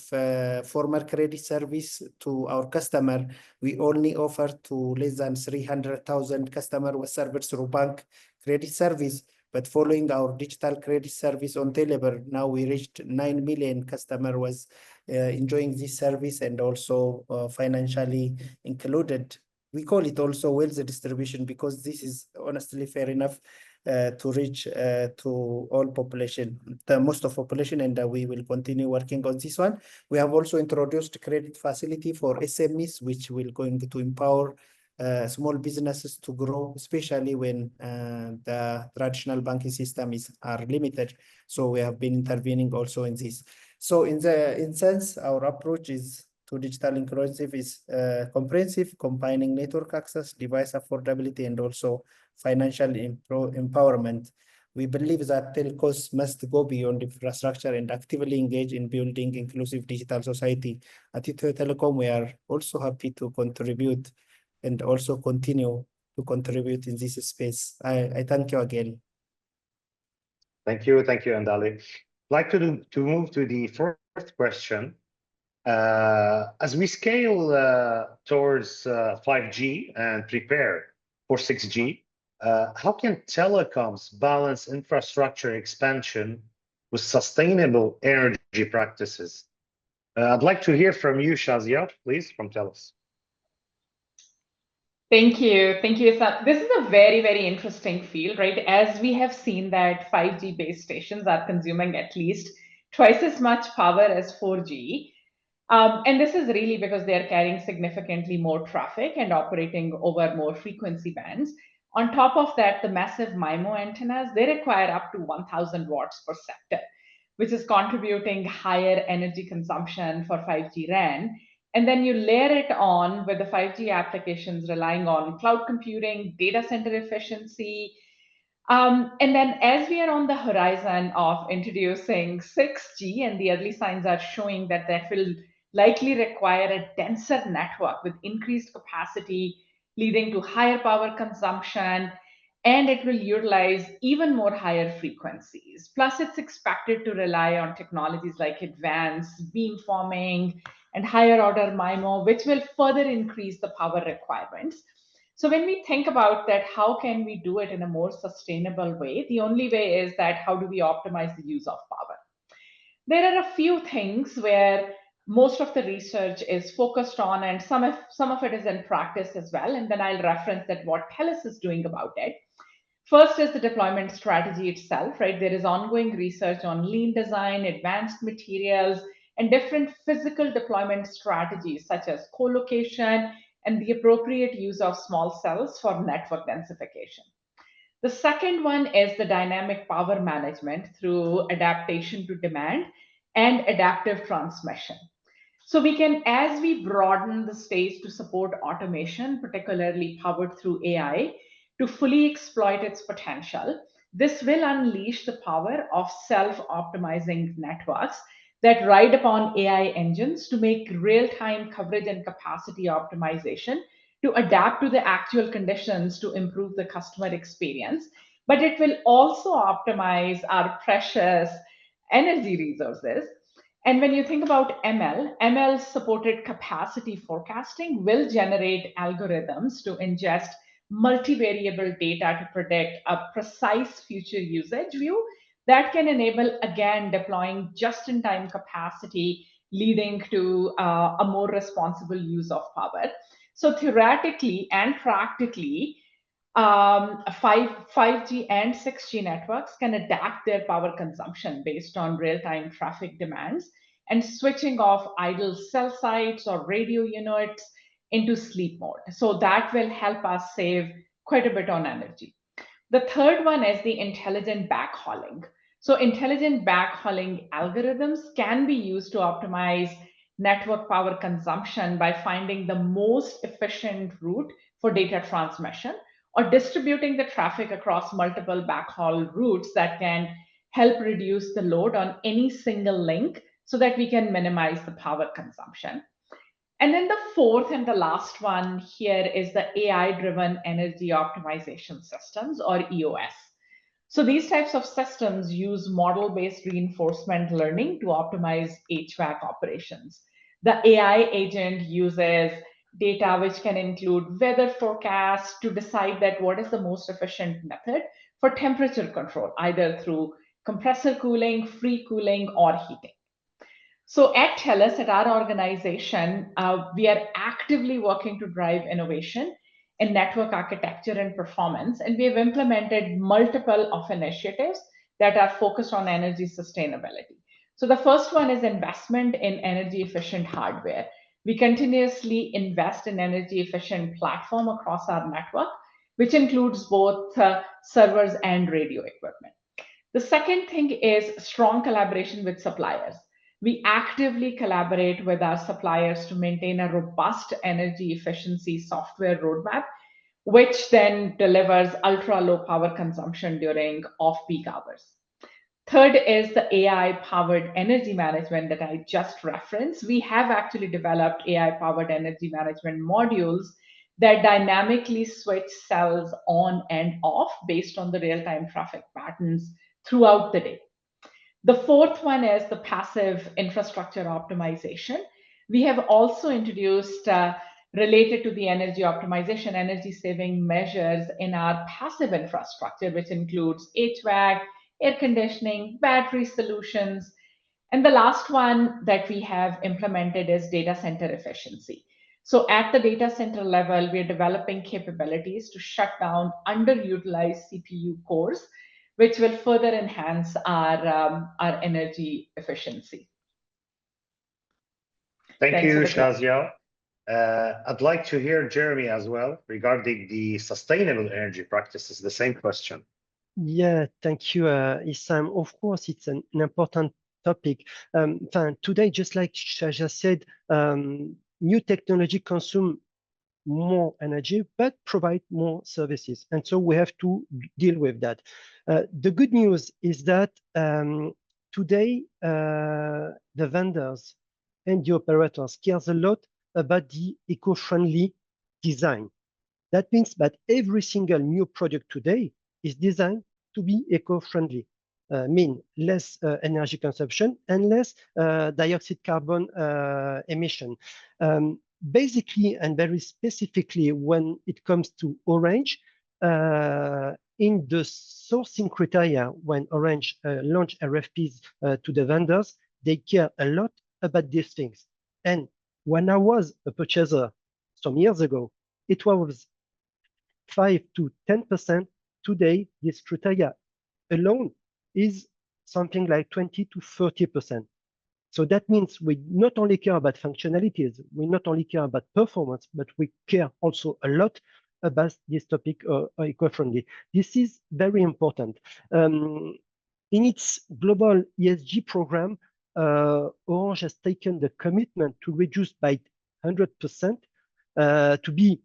formal credit service to our customer, we only offer to less than 300,000 customers was served through bank credit service. But following our digital credit service on Teleber, now we reached 9 million customers was enjoying this service and also financially included. We call it also wealth distribution because this is honestly fair enough to reach to all population, the most of population, and we will continue working on this one. We have also introduced credit facility for SMEs, which will going to empower small businesses to grow, especially when the traditional banking system are limited. So we have been intervening also in this. So in sense, our approach is to digital inclusive is comprehensive, combining network access, device affordability, and also financial empowerment. We believe that telcos must go beyond infrastructure and actively engage in building inclusive digital society. At Ethio Telecom, we are also happy to contribute and also continue to contribute in this space. I thank you again. Thank you, Ndali. I'd like to move to the fourth question. As we scale towards 5G and prepare for 6G, how can telecoms balance infrastructure expansion with sustainable energy practices? I'd like to hear from you, Shazia, please, from TELUS. Thank you. Thank you, Isam. This is a very, very interesting field, right? As we have seen that 5G base stations are consuming at least twice as much power as 4G. And this is really because they're carrying significantly more traffic and operating over more frequency bands. On top of that, the massive MIMO antennas, they require up to 1,000 watts per sector, which is contributing higher energy consumption for 5G RAN. And then you layer it on with the 5G applications relying on cloud computing, data center efficiency. And then as we are on the horizon of introducing 6G, and the early signs are showing that that will likely require a denser network with increased capacity, leading to higher power consumption, and it will utilize even more higher frequencies. Plus, it's expected to rely on technologies like advanced beamforming and higher order MIMO, which will further increase the power requirements. So when we think about that, how can we do it in a more sustainable way? The only way is that how do we optimize the use of power? There are a few things where most of the research is focused on, and some of it is in practice as well. And then I'll reference that what TELUS is doing about it. First is the deployment strategy itself, right? There is ongoing research on lean design, advanced materials, and different physical deployment strategies such as co-location and the appropriate use of small cells for network densification. The second one is the dynamic power management through adaptation to demand and adaptive transmission. So we can, as we broaden the stage to support automation, particularly powered through AI, to fully exploit its potential, this will unleash the power of self-optimizing networks that ride upon AI engines to make real-time coverage and capacity optimization to adapt to the actual conditions to improve the customer experience. But it will also optimize our precious energy resources. And when you think about ML supported capacity forecasting will generate algorithms to ingest multivariable data to predict a precise future usage view that can enable, again, deploying just-in-time capacity, leading to a more responsible use of power. So theoretically and practically, 5G and 6G networks can adapt their power consumption based on real-time traffic demands and switching off idle cell sites or radio units into sleep mode. So that will help us save quite a bit on energy. The third one is the intelligent backhauling. So intelligent backhauling algorithms can be used to optimize network power consumption by finding the most efficient route for data transmission or distributing the traffic across multiple backhaul routes that can help reduce the load on any single link so that we can minimize the power consumption. And then the fourth and the last one here is the AI-driven energy optimization systems, or EOS. So these types of systems use model-based reinforcement learning to optimize HVAC operations. The AI agent uses data which can include weather forecasts to decide that what is the most efficient method for temperature control, either through compressor cooling, free cooling, or heating. So at TELUS, at our organization, we are actively working to drive innovation in network architecture and performance, and we have implemented multiple of initiatives that are focused on energy sustainability. So the first one is investment in energy efficient hardware. We continuously invest in energy efficient platform across our network, which includes both servers and radio equipment. The second thing is strong collaboration with suppliers. We actively collaborate with our suppliers to maintain a robust energy efficiency software roadmap, which then delivers ultra low power consumption during off-peak hours. Third is the AI-powered energy management that I just referenced. We have actually developed AI-powered energy management modules that dynamically switch cells on and off based on the real-time traffic patterns throughout the day. The fourth one is the passive infrastructure optimization. We have also introduced, related to the energy optimization, energy saving measures in our passive infrastructure, which includes HVAC, air conditioning, battery solutions. And the last one that we have implemented is data center efficiency. So at the data center level, we are developing capabilities to shut down underutilized CPU cores, which will further enhance our energy efficiency. Thank you, Shazia. I'd like to hear Jeremy as well regarding the sustainable energy practices, the same question. Yeah, thank you, Issam. Of course, it's an important topic. Today, just like Shazia said, new technology consume more energy, but provide more services. And so we have to deal with that. The good news is that today, the vendors and the operators cares a lot about the eco-friendly design. That means that every single new product today is designed to be eco-friendly, mean less energy consumption and less dioxide carbon emission. Basically, and very specifically, when it comes to Orange, in the sourcing criteria, when Orange launch RFPs to the vendors, they care a lot about these things. And when I was a purchaser some years ago, it was 5 to 10%. Today, this criteria alone is something like 20 to 30%. So that means we not only care about functionalities, we not only care about performance, but we care also a lot about this topic of eco-friendly. This is very important. In its global ESG program, Orange has taken the commitment to reduce by 100% to be,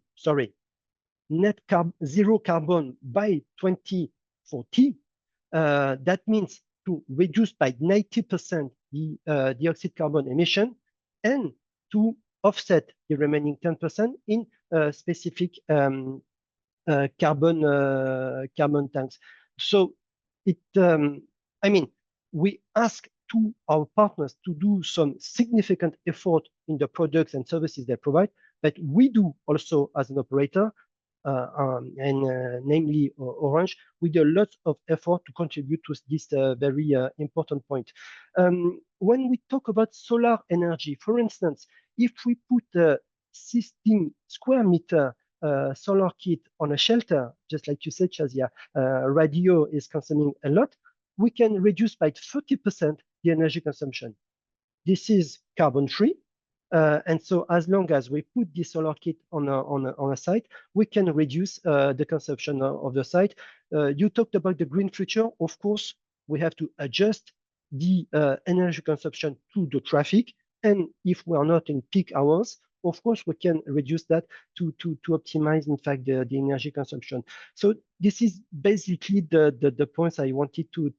zero carbon by 2040. That means to reduce by 90% the dioxide carbon emission and to offset the remaining 10% in specific carbon tanks. So we ask to our partners to do some significant effort in the products and services they provide, but we do also as an operator, namely Orange, we do a lot of effort to contribute to this very important point. When we talk about solar energy, for instance, if we put a 16 square meter solar kit on a shelter, just like you said, Shazia, radio is consuming a lot, we can reduce by 30% the energy consumption. This is carbon free. And so as long as we put the solar kit on a site, we can reduce the consumption of the site. You talked about the green future. Of course, we have to adjust the energy consumption to the traffic. And if we are not in peak hours, of course, we can reduce that to optimize, in fact, the energy consumption. So this is basically the points I wanted to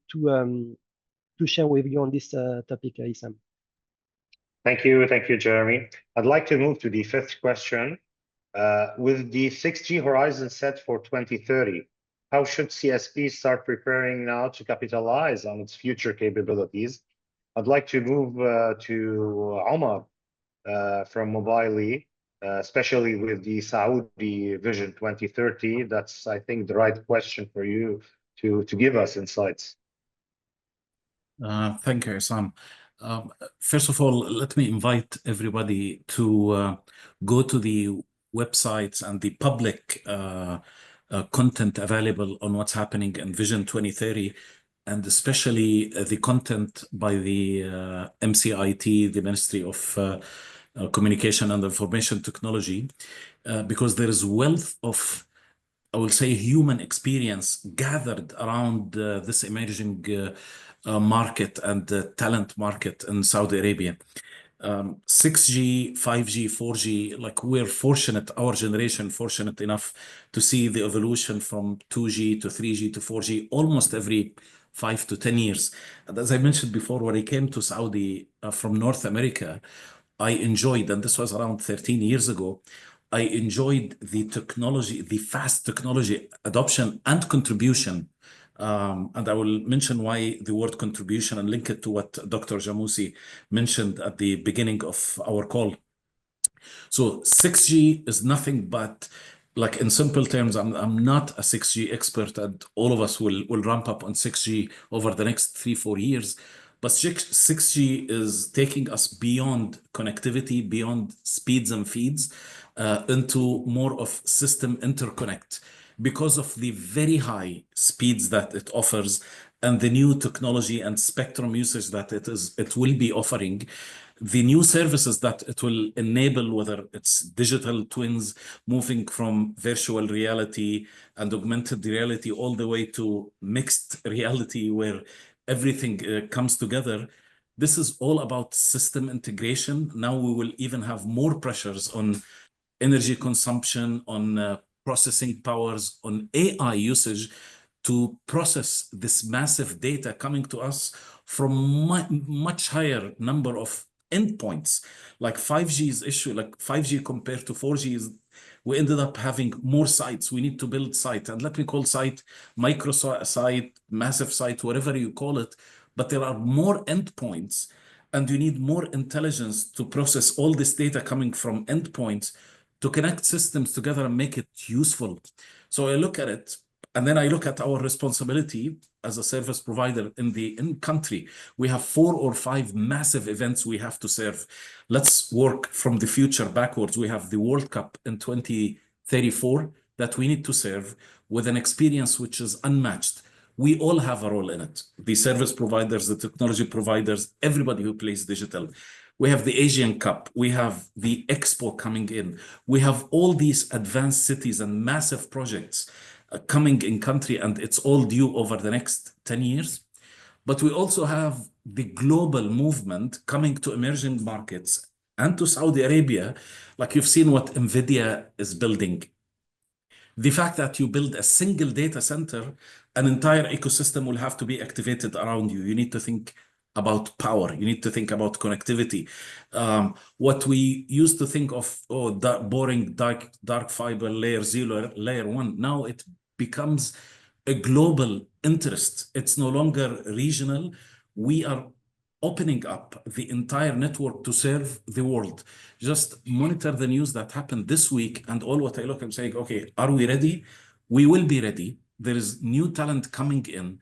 share with you on this topic, Isam. Thank you, Jeremy. I'd like to move to the fifth question. With the 6G horizon set for 2030, how should CSP start preparing now to capitalize on its future capabilities? I'd like to move to Omar from Mobile, especially with the Saudi Vision 2030. That's, I think, the right question for you to give us insights. Thank you, Isam. First of all, let me invite everybody to go to the websites and the public content available on what's happening in Vision 2030, and especially the content by the MCIT, the Ministry of Communication and Information Technology, because there is wealth of, I will say, human experience gathered around this emerging market and the talent market in Saudi Arabia. 6G, 5G, 4G, like we're fortunate, our generation fortunate enough to see the evolution from 2G to 3G to 4G almost every 5 to 10 years. And as I mentioned before, when I came to Saudi from North America, I enjoyed, and this was around 13 years ago, I enjoyed the technology, the fast technology adoption and contribution. And I will mention why the word contribution and link it to what Dr. Jamousi mentioned at the beginning of our call. So 6G is nothing but, like in simple terms, I'm not a 6G expert, and all of us will ramp up on 6G over the next 3-4 years. But 6G is taking us beyond connectivity, beyond speeds and feeds, into more of system interconnect, because of the very high speeds that it offers and the new technology and spectrum usage that it will be offering, the new services that it will enable, whether it's digital twins, moving from virtual reality and augmented reality all the way to mixed reality where everything comes together. This is all about system integration. Now we will even have more pressures on energy consumption, on processing powers, on AI usage to process this massive data coming to us from much higher number of endpoints. Like 5G's issue, like 5G compared to 4G is we ended up having more sites. We need to build site, and let me call site micro site, massive site, whatever you call it, but there are more endpoints and you need more intelligence to process all this data coming from endpoints to connect systems together and make it useful. So I look at it, and then I look at our responsibility as a service provider in country. We have 4 or 5 massive events we have to serve. Let's work from the future backwards. We have the World Cup in 2034 that we need to serve with an experience which is unmatched. We all have a role in it. The service providers, the technology providers, everybody who plays digital. We have the Asian Cup. We have the Expo coming in. We have all these advanced cities and massive projects coming in country, and it's all due over the next 10 years. But we also have the global movement coming to emerging markets and to Saudi Arabia, like you've seen what NVIDIA is building. The fact that you build a single data center, an entire ecosystem will have to be activated around you. You need to think about power. You need to think about connectivity. What we used to think of, oh, that boring dark fiber layer 0, layer 1, now it becomes a global interest. It's no longer regional. We are opening up the entire network to serve the world. Just monitor the news that happened this week, and all what I look, I'm saying, okay, are we ready? We will be ready. There is new talent coming in,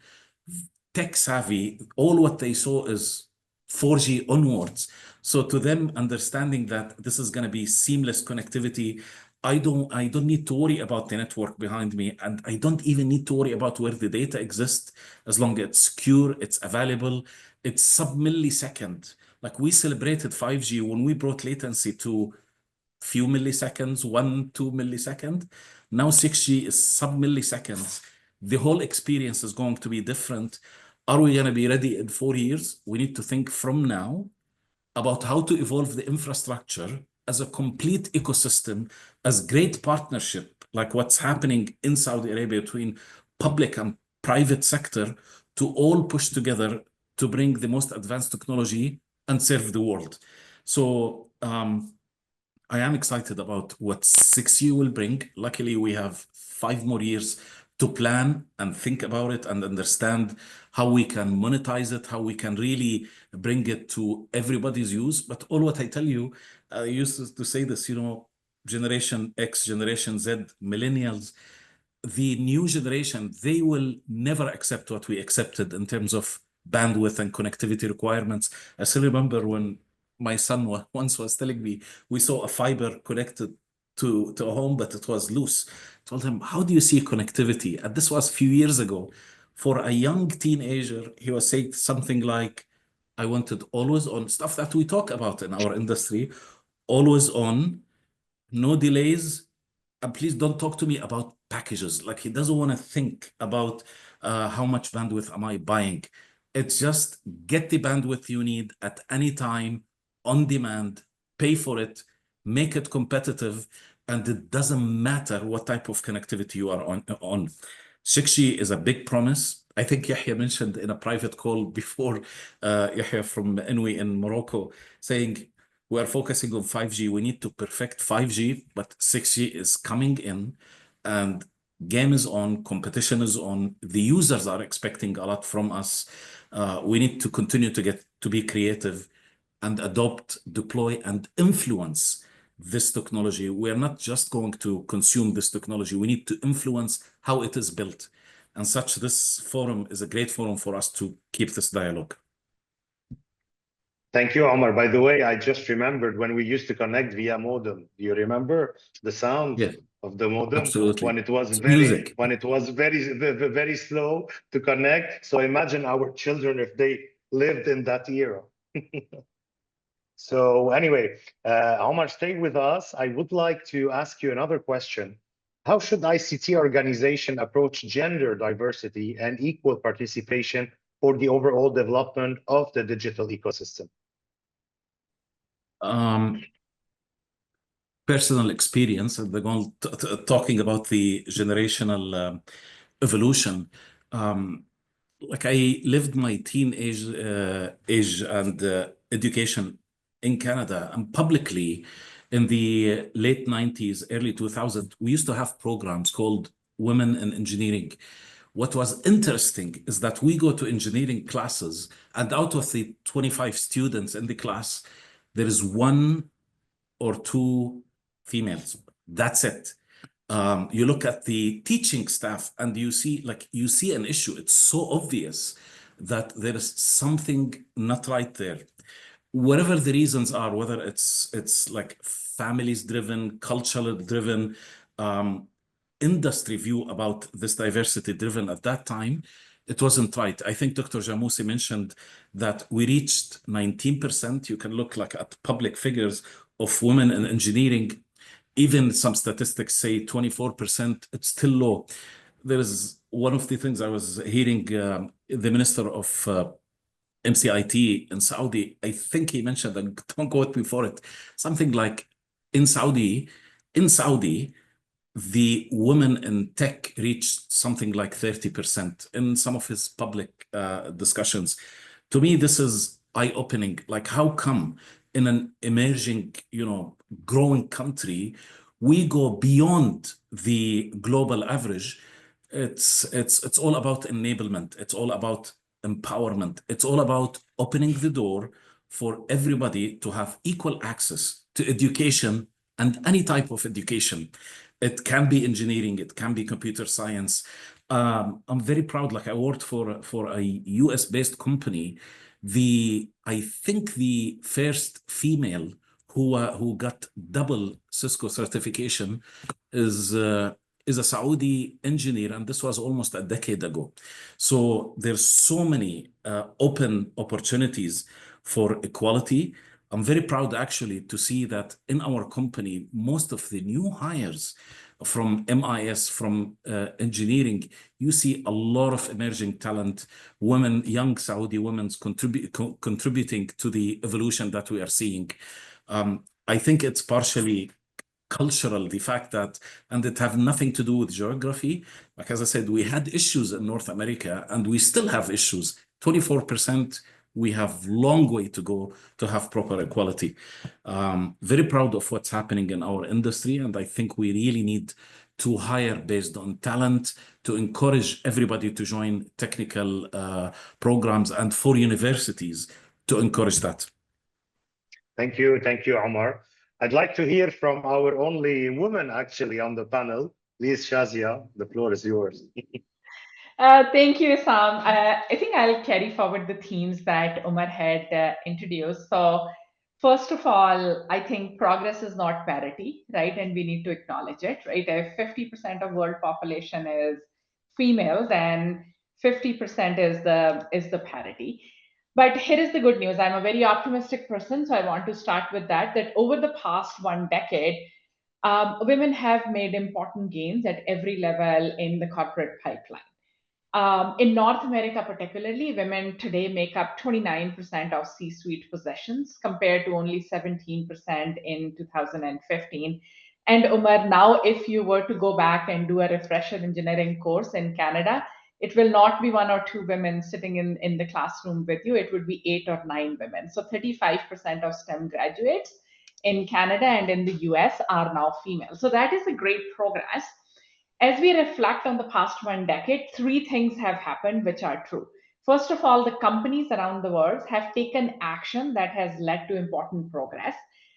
tech savvy. All what they saw is 4G onwards. So to them, understanding that this is going to be seamless connectivity, I don't need to worry about the network behind me, and I don't even need to worry about where the data exists, as long as it's secure, it's available, it's sub-millisecond. Like we celebrated 5G when we brought latency to few milliseconds, 1-2 milliseconds. Now 6G is sub-milliseconds. The whole experience is going to be different. Are we going to be ready in 4 years? We need to think from now about how to evolve the infrastructure as a complete ecosystem, as great partnership, like what's happening in Saudi Arabia between public and private sector, to all push together to bring the most advanced technology and serve the world. So I am excited about what 6G will bring. Luckily, we have 5 more years to plan and think about it and understand how we can monetize it, how we can really bring it to everybody's use. But all what I tell you, I used to say this, Generation X, Generation Z, millennials, the new generation, they will never accept what we accepted in terms of bandwidth and connectivity requirements. I still remember when my son once was telling me, we saw a fiber connected to a home, but it was loose. I told him, how do you see connectivity? And this was a few years ago. For a young teenager, he was saying something like, I wanted always on, stuff that we talk about in our industry, always on, no delays, and please don't talk to me about packages. Like he doesn't want to think about how much bandwidth am I buying. It's just get the bandwidth you need at any time, on demand, pay for it, make it competitive, and it doesn't matter what type of connectivity you are on. 6G is a big promise. I think Yahya mentioned in a private call before, Yahya from Inwi in Morocco, saying we are focusing on 5G. We need to perfect 5G, but 6G is coming in, and game is on, competition is on. The users are expecting a lot from us. We need to continue to be creative and adopt, deploy, and influence this technology. We are not just going to consume this technology. We need to influence how it is built. And this forum is a great forum for us to keep this dialogue. Thank you, Omar. By the way, I just remembered when we used to connect via modem. Do you remember the sound of the modem? Absolutely. When it was music. When it was very slow to connect. So imagine our children if they lived in that era. So anyway, Omar, stay with us. I would like to ask you another question. How should ICT organization approach gender diversity and equal participation for the overall development of the digital ecosystem? Personal experience, and talking about the generational evolution. Like I lived my teenage age and education in Canada, and publicly in the late 90s, early 2000s, we used to have programs called Women in Engineering. What was interesting is that we go to engineering classes, and out of the 25 students in the class, there is 1 or 2 females. That's it. You look at the teaching staff and you see an issue. It's so obvious that there is something not right there. Whatever the reasons are, whether it's like families driven, cultural driven, industry view about this diversity driven at that time, it wasn't right. I think Dr. Jamousi mentioned that we reached 19%. You can look like at public figures of women in engineering. Even some statistics say 24%, it's still low. There is one of the things I was hearing the Minister of MCIT in Saudi, I think he mentioned, and don't quote me for it, something like in Saudi, the women in tech reached something like 30% in some of his public discussions. To me, this is eye-opening. Like, how come in an emerging, growing country, we go beyond the global average? It's all about enablement. It's all about empowerment. It's all about opening the door for everybody to have equal access to education and any type of education. It can be engineering, it can be computer science. I'm very proud. Like, I worked for a US-based company. I think the first female who got double Cisco certification is a Saudi engineer, and this was almost a decade ago. So there's so many open opportunities for equality. I'm very proud actually to see that in our company, most of the new hires from MIS, from engineering, you see a lot of emerging talent, women, young Saudi women contributing to the evolution that we are seeing. I think it's partially cultural, the fact that, and it have nothing to do with geography. Like, as I said, we had issues in North America and we still have issues. 24%, we have long way to go to have proper equality. Very proud of what's happening in our industry. And I think we really need to hire based on talent, to encourage everybody to join technical programs, and for universities to encourage that. Thank you, Omar. I'd like to hear from our only woman actually on the panel. Please, Shazia, the floor is yours. Thank you, Sam. I think I'll carry forward the themes that Omar had introduced. So first of all, I think progress is not parity, right? And we need to acknowledge it, right? If 50% of world population is female, then 50% is the parity. But here is the good news. I'm a very optimistic person, so I want to start with that over the past 1 decade, women have made important gains at every level in the corporate pipeline. In North America, particularly, women today make up 29% of C-suite positions compared to only 17% in 2015. And Umar, now if you were to go back and do a refresher engineering course in Canada, it will not be 1 or 2 women sitting in the classroom with you. It would be 8 or 9 women. So 35% of STEM graduates in Canada and in the US are now female. So that is a great progress. As we reflect on the past 1 decade, 3 things have happened which are true. First of all, the companies around the world have taken action that has led to important progress.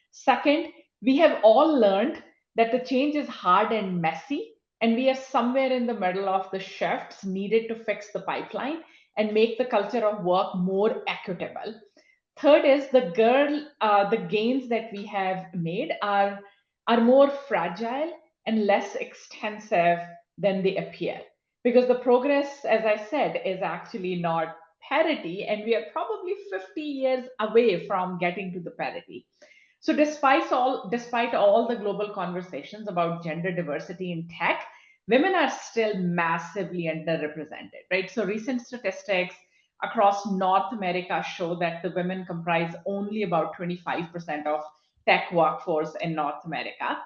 Second, we have all learned that the change is hard and messy, and we are somewhere in the middle of the shifts needed to fix the pipeline and make the culture of work more equitable. Third is the gains that we have made are more fragile and less extensive than they appear. Because the progress, as I said, is actually not parity, and we are probably 50 years away from getting to the parity. So despite all the global conversations about gender diversity in tech, women are still massively underrepresented, right? So recent statistics across North America show that the women comprise only about 25% of tech workforce in North America.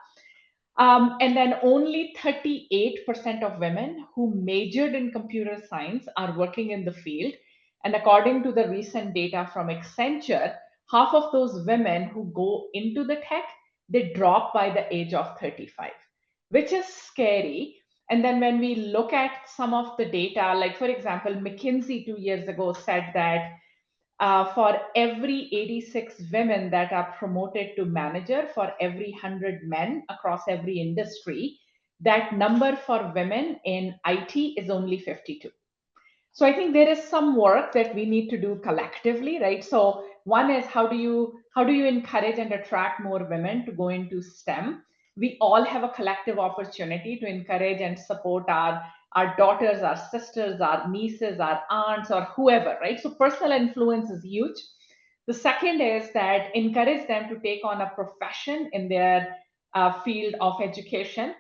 And then only 38% of women who majored in computer science are working in the field. And according to the recent data from Accenture, half of those women who go into the tech, they drop by the age of 35, which is scary. And then when we look at some of the data, like for example, McKinsey 2 years ago said that for every 86 women that are promoted to manager, for every 100 men across every industry, that number for women in IT is only 52. So I think there is some work that we need to do collectively, right? So one is how do you encourage and attract more women to go into STEM? We all have a collective opportunity to encourage and support our daughters, our sisters, our nieces, our aunts, or whoever, right? So personal influence is huge. The second is that encourage them to take on a profession in their field of education.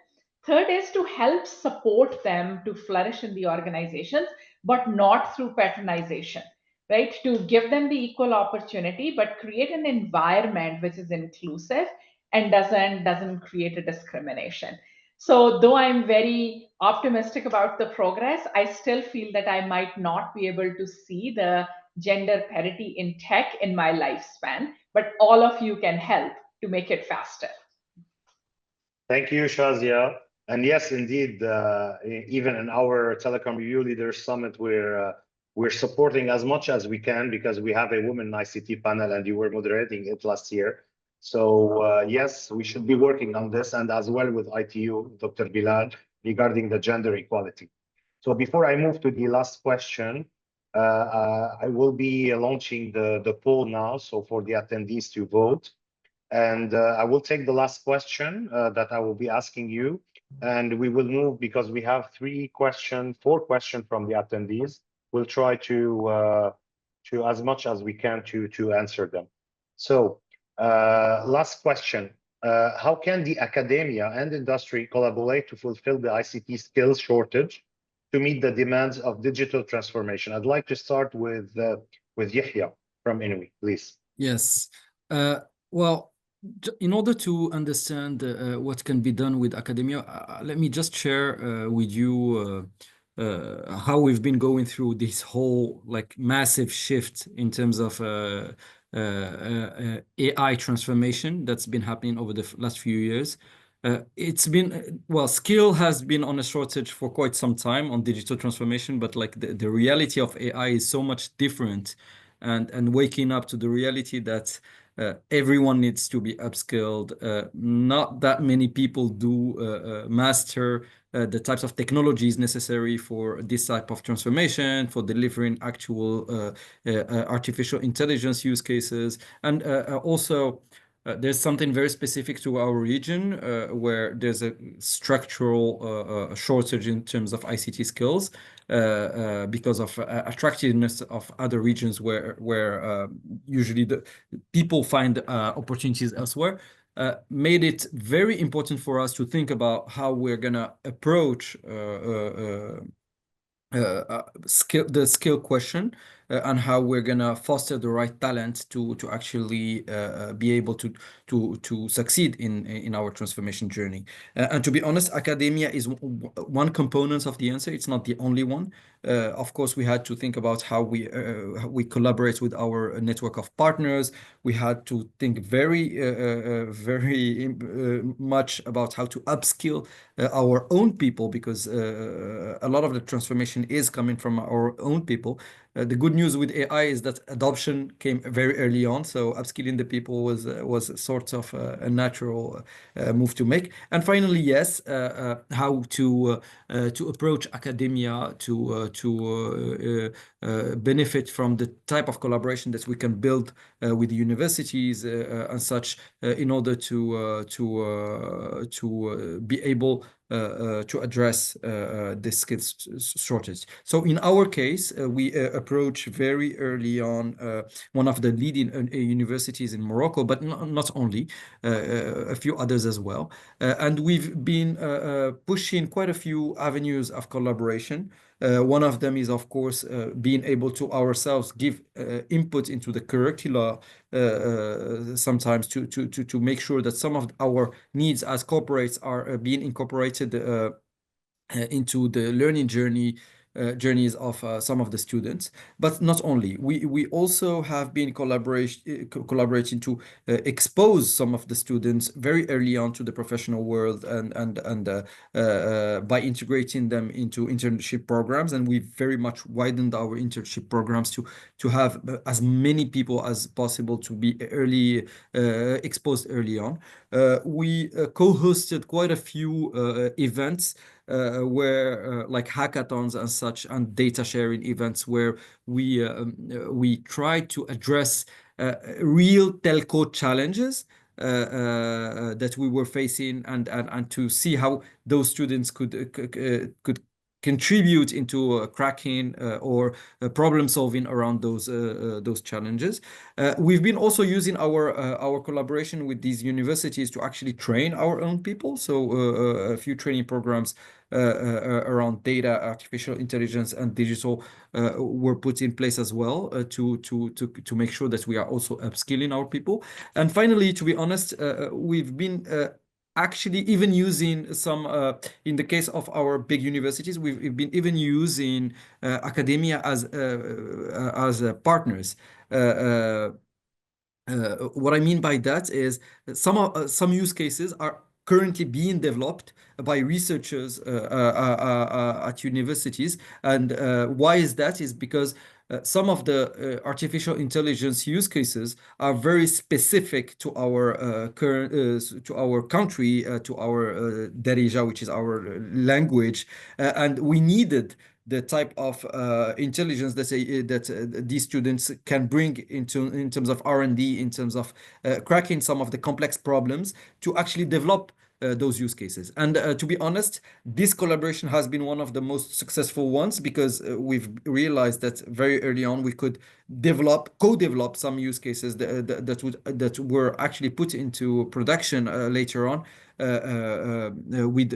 Third is to help support them to flourish in the organizations, but not through patronization. right? To give them the equal opportunity, but create an environment which is inclusive and doesn't create a discrimination. So though I'm very optimistic about the progress, I still feel that I might not be able to see the gender parity in tech in my lifespan, but all of you can help to make it faster. Thank you, Shazia. And yes, indeed, even in our Telecom Review Leaders Summit, we're supporting as much as we can because we have a women ICT panel and you were moderating it last year. So yes, we should be working on this and as well with ITU, Dr. Bilal, regarding the gender equality. So before I move to the last question, I will be launching the poll now. So for the attendees to vote. And I will take the last question that I will be asking you. And we will move because we have four questions from the attendees. We'll try to as much as we can to answer them. So last question. How can the academia and industry collaborate to fulfill the ICT skills shortage to meet the demands of digital transformation? I'd like to start with Yahya from INWI, please. Yes. Well, in order to understand what can be done with academia, let me just share with you how we've been going through this whole massive shift in terms of AI transformation that's been happening over the last few years. It's been, well, skill has been on a shortage for quite some time on digital transformation, but the reality of AI is so much different, and waking up to the reality that everyone needs to be upskilled. Not that many people do master the types of technologies necessary for this type of transformation, for delivering actual artificial intelligence use cases. And also, there's something very specific to our region where there's a structural shortage in terms of ICT skills because of attractiveness of other regions where usually the people find opportunities elsewhere. Made it very important for us to think about how we're gonna approach the skill question and how we're gonna foster the right talent to actually be able to succeed in our transformation journey. And to be honest, academia is one component of the answer. It's not the only one. Of course, we had to think about how we collaborate with our network of partners. We had to think very much about how to upskill our own people, because a lot of the transformation is coming from our own people. The good news with AI is that adoption came very early on, so upskilling the people was sort of a natural move to make. And finally, yes, how to approach academia to benefit from the type of collaboration that we can build with the universities and such in order to be able to address this skills shortage. So in our case, we approach very early on one of the leading universities in Morocco, but not only, a few others as well. And we've been pushing quite a few avenues of collaboration. One of them is, of course, being able to ourselves give input into the curricula sometimes to make sure that some of our needs as corporates are being incorporated into the learning journeys of some of the students. But not only, we also have been collaborating to expose some of the students very early on to the professional world and by integrating them into internship programs. And we very much widened our internship programs to have as many people as possible to be exposed early on. We co-hosted quite a few events like hackathons and such, and data sharing events where we try to address real telco challenges that we were facing, and to see how those students could contribute into cracking or problem solving around those challenges. We've been also using our collaboration with these universities to actually train our own people. So a few training programs around data, artificial intelligence, and digital were put in place as well to make sure that we are also upskilling our people. And finally, to be honest, we've been actually even using some, in the case of our big universities, we've been even using academia as partners. What I mean by that is some use cases are currently being developed by researchers at universities. And why is that? Is because some of the artificial intelligence use cases are very specific to our to our country, to our Darija, which is our language, and we needed the type of intelligence that these students can bring in terms of R&D, in terms of cracking some of the complex problems to actually develop those use cases. And to be honest, this collaboration has been one of the most successful ones because we've realized that very early on we could co-develop some use cases that were actually put into production later on with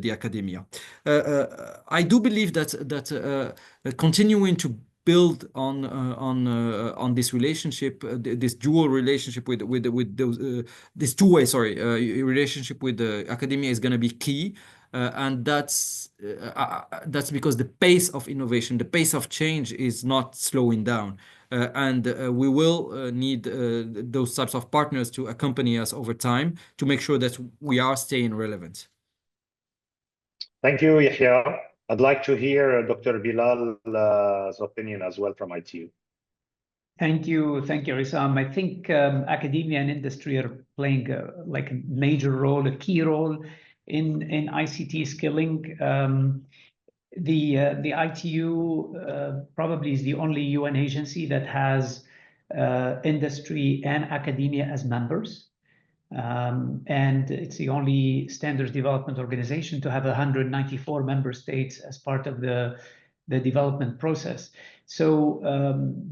the academia. I do believe that continuing to build on this relationship, this dual relationship with those this two-way relationship with the academia is going to be key, and that's because the pace of innovation, the pace of change is not slowing down, and we will need those types of partners to accompany us over time to make sure that we are staying relevant. Thank you, Yahya. I'd like to hear Dr. Bilal's opinion as well from ITU. Thank you, Issam. I think academia and industry are playing like a major role, a key role in ICT skilling. The ITU probably is the only UN agency that has industry and academia as members. And it's the only standards development organization to have 194 member states as part of the development process. So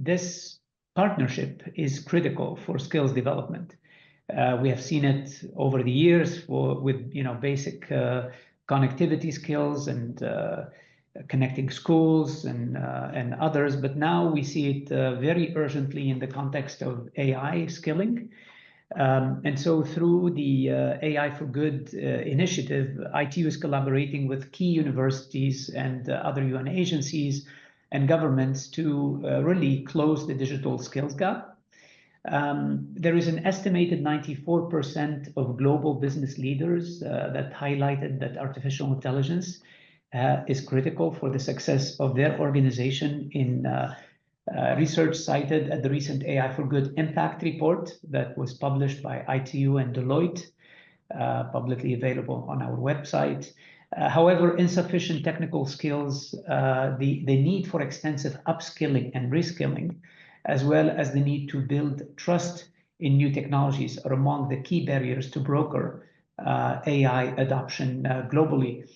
this partnership is critical for skills development. We have seen it over the years with basic connectivity skills and connecting schools and others, but now we see it very urgently in the context of AI skilling. And so through the AI for Good initiative, ITU is collaborating with key universities and other UN agencies and governments to really close the digital skills gap. There is an estimated 94% of global business leaders that highlighted that artificial intelligence is critical for the success of their organization in research cited at the recent AI for Good impact report that was published by ITU and Deloitte, publicly available on our website. However, insufficient technical skills, the need for extensive upskilling and reskilling, as well as the need to build trust in new technologies are among the key barriers to broker AI adoption globally.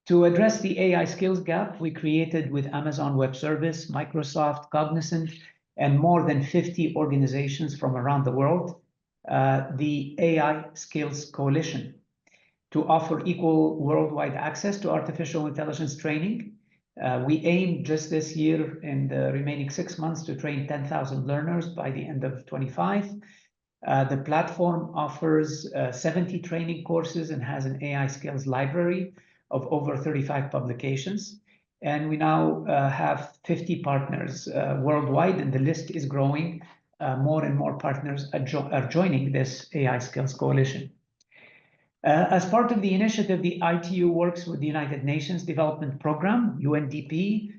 To address the AI skills gap, we created with Amazon Web Service, Microsoft, Cognizant, and more than 50 organizations from around the world, the AI Skills Coalition, to offer equal worldwide access to artificial intelligence training. We aim just this year in the remaining 6 months to train 10,000 learners by the end of 25. The platform offers 70 training courses and has an AI skills library of over 35 publications. And we now have 50 partners worldwide, and the list is growing. More and more partners are joining this AI Skills Coalition. As part of the initiative, the ITU works with the United Nations Development Programme, UNDP,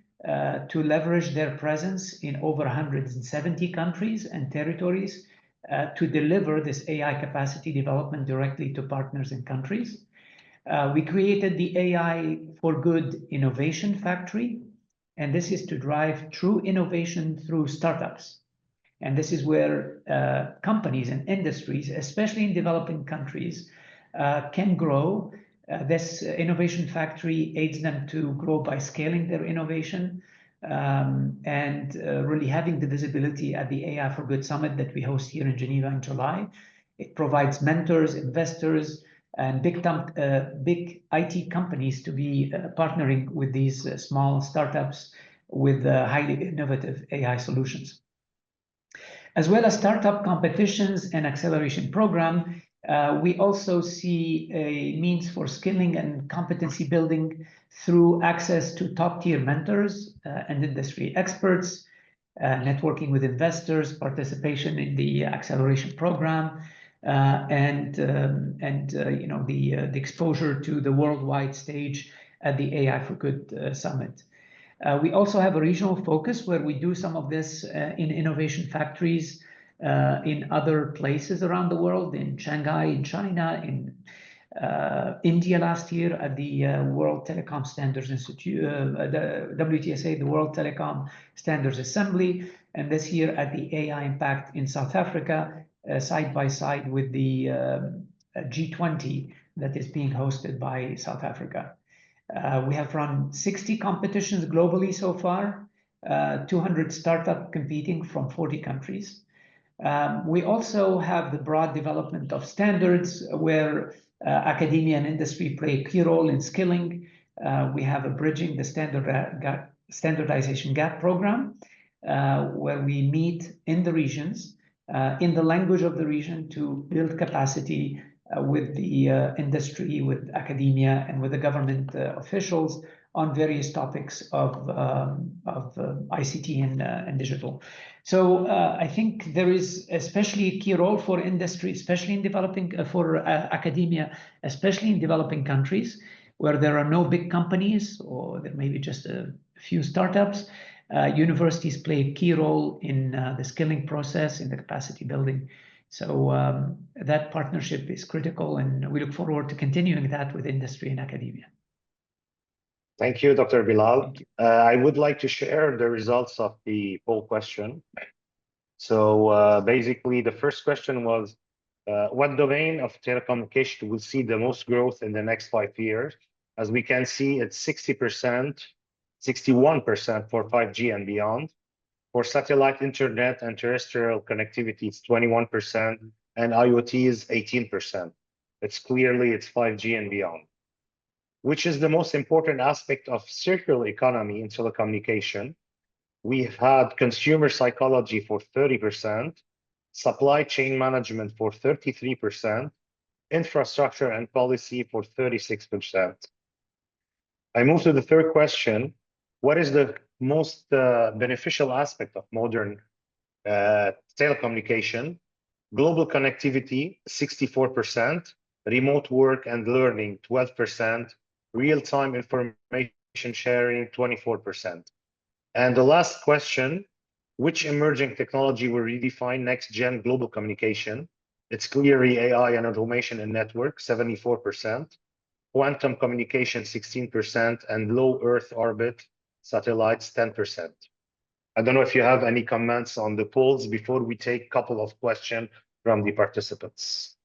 to leverage their presence in over 170 countries and territories to deliver this AI capacity development directly to partners and countries. We created the AI for Good Innovation Factory, and this is to drive true innovation through startups. And this is where companies and industries, especially in developing countries, can grow This innovation factory aids them to grow by scaling their innovation and really having the visibility at the AI for Good Summit that we host here in Geneva in July. It provides mentors, investors, and big IT companies to be partnering with these small startups with highly innovative AI solutions. As well as startup competitions and acceleration program, we also see a means for skilling and competency building through access to top-tier mentors and industry experts, networking with investors, participation in the acceleration program, and the exposure to the worldwide stage at the AI for Good Summit. We also have a regional focus where we do some of this in innovation factories in other places around the world, in Shanghai, in China, in India last year at the World Telecom Standards Institute, the WTSA, the World Telecom Standards Assembly, and this year at the AI Impact in South Africa, side by side with the G20 that is being hosted by South Africa. We have run 60 competitions globally so far, 200 startups competing from 40 countries. We also have the broad development of standards where academia and industry play a key role in skilling. We have a Bridging the Standardization Gap program, where we meet in the regions, in the language of the region, to build capacity with the industry, with academia, and with the government officials on various topics of ICT and digital. So I think there is especially a key role for industry, especially in developing, for academia, especially in developing countries where there are no big companies or there may be just a few startups. Universities play a key role in the skilling process, in the capacity building. So that partnership is critical, and we look forward to continuing that with industry and academia. Thank you, Dr. Bilal. I would like to share the results of the poll question. So basically, the first question was, what domain of telecommunication will see the most growth in the next 5 years? As we can see, it's 60%, 61% for 5G and beyond. For satellite internet and terrestrial connectivity, it's 21%, and IoT is 18%. It's 5G and beyond. Which is the most important aspect of circular economy in telecommunication? We've had consumer psychology for 30%, supply chain management for 33%, infrastructure and policy for 36%. I move to the third question. What is the most beneficial aspect of modern telecommunication? Global connectivity, 64%, remote work and learning, 12%, real-time information sharing, 24%. And the last question, which emerging technology will redefine next-gen global communication? It's clearly AI and automation and network, 74%, quantum communication, 16%, and low Earth orbit satellites, 10%. I don't know if you have any comments on the polls before we take a couple of questions from the participants.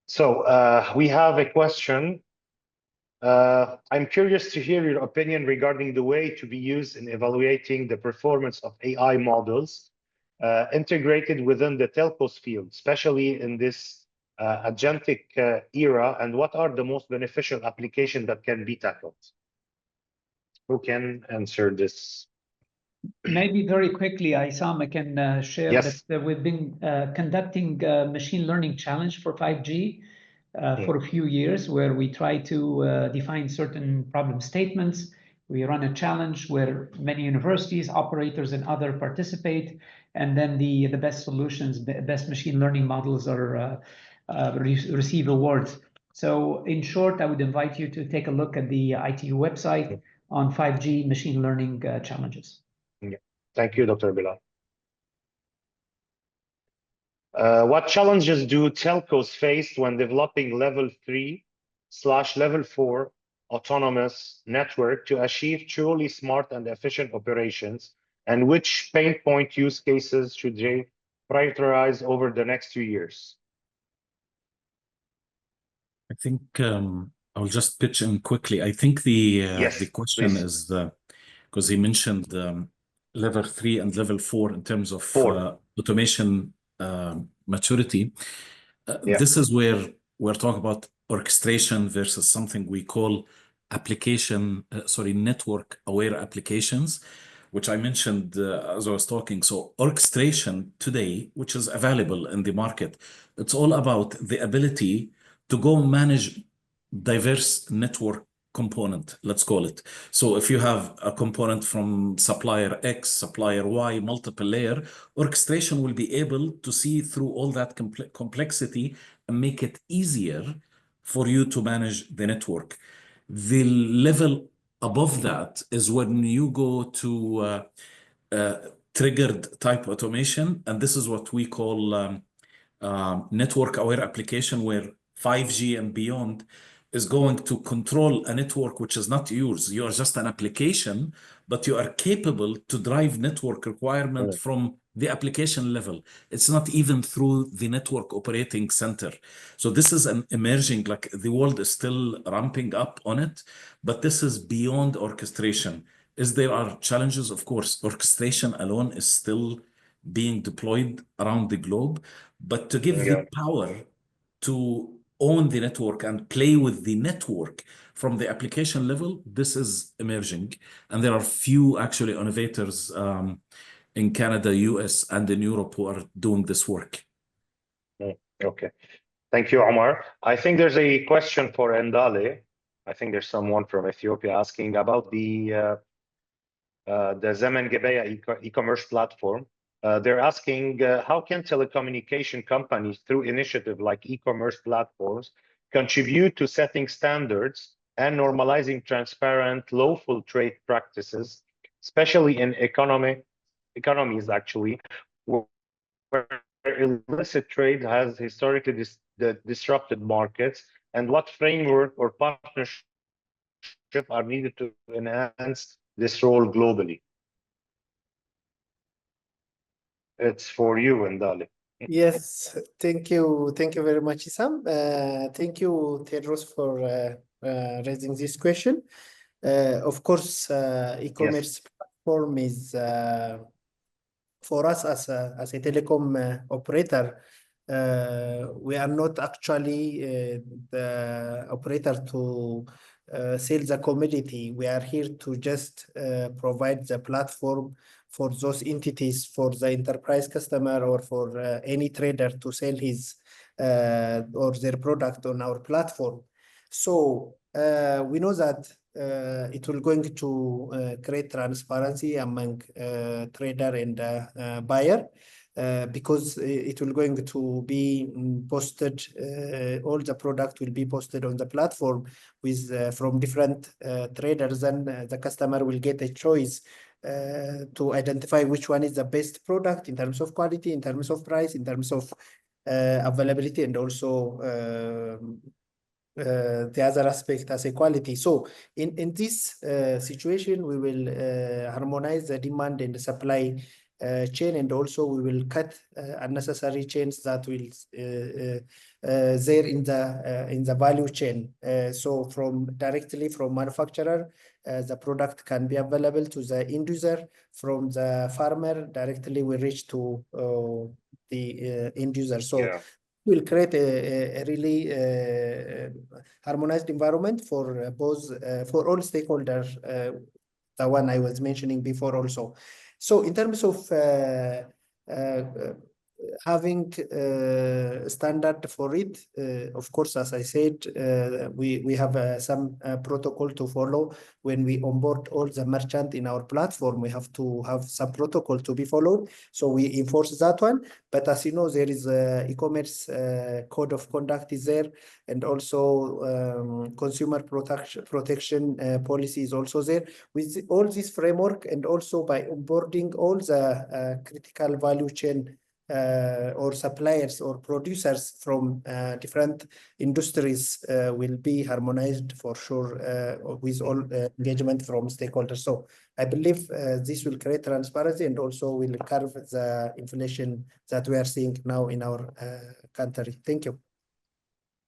So we have a question. I'm curious to hear your opinion regarding the way to be used in evaluating the performance of AI models integrated within the telcos field, especially in this agentic era, and what are the most beneficial applications that can be tackled? Who can answer this? Maybe very quickly, Isam, I can share that we've been conducting a machine learning challenge for 5G for a few years, where we try to define certain problem statements. We run a challenge where many universities, operators, and others participate, and then the best solutions, best machine learning models are receive awards. So in short, I would invite you to take a look at the ITU website on 5G machine learning challenges. Yeah. Thank you, Dr. Bilal. What challenges do telcos face when developing level 3/level 4 autonomous network to achieve truly smart and efficient operations? And which pain point use cases should they prioritize over the next 2 years? I think I'll just pitch in quickly. I think the Yes, question please. is because he mentioned level 3 and level 4 in terms of 4. automation maturity. Yeah. This is where we're talking about orchestration versus something we call network aware applications, which I mentioned as I was talking. So orchestration today, which is available in the market, it's all about the ability to go manage diverse network component, let's call it. So if you have a component from supplier X, supplier Y, multiple layer, orchestration will be able to see through all that complexity and make it easier for you to manage the network. The level above that is when you go to triggered type automation, and this is what we call network aware application, where 5G and beyond is going to control a network which is not yours. You are just an application, but you are capable to drive network requirement from the application level. It's not even through the network operating center. So this is an emerging, like the world is still ramping up on it, but this is beyond orchestration. There are challenges, of course. Orchestration alone is still being deployed around the globe, but to give the power to own the network and play with the network from the application level, this is emerging. And there are few actually innovators in Canada, US, and in Europe who are doing this work. Okay. Thank you, Omar. I think there's a question for Ndale. I think there's someone from Ethiopia asking about the Zemen Gebeya e-commerce platform. They're asking, how can telecommunication companies, through initiative like e-commerce platforms, contribute to setting standards and normalizing transparent, lawful trade practices, especially in economies actually, where illicit trade has historically disrupted markets, and what framework or partnership are needed to enhance this role globally? It's for you, Ndale. Yes, thank you very much, Isam. Thank you, Tedros, for raising this question. Of course, e-commerce platform is for us as a telecom operator. We are not actually the operator to sell the commodity. We are here to just provide the platform for those entities, for the enterprise customer, or for any trader to sell his or their product on our platform. So we know that it will going to create transparency among trader and buyer, because it will going to be posted, all the product will be posted on the platform with from different traders, and the customer will get a choice to identify which one is the best product in terms of quality, in terms of price, in terms of availability, and also the other aspect as a quality. So in this situation, we will harmonize the demand and the supply chain, and also we will cut unnecessary chains that will there in the value chain. So directly from manufacturer, the product can be available to the end user. From the farmer, directly we reach to the end user. So will create a really harmonized environment for both for all stakeholders, the one I was mentioning before also. So in terms of having standard for it, of course, as I said, we have some protocol to follow. When we onboard all the merchant in our platform, we have to have some protocol to be followed, so we enforce that one. But as you know, there is a e-commerce code of conduct is there, and also consumer protection policy is also there. With all this framework, and also by onboarding all the critical value chain or suppliers or producers from different industries, will be harmonized for sure, with all engagement from stakeholders. So I believe this will create transparency and also will curb the inflation that we are seeing now in our country. Thank you.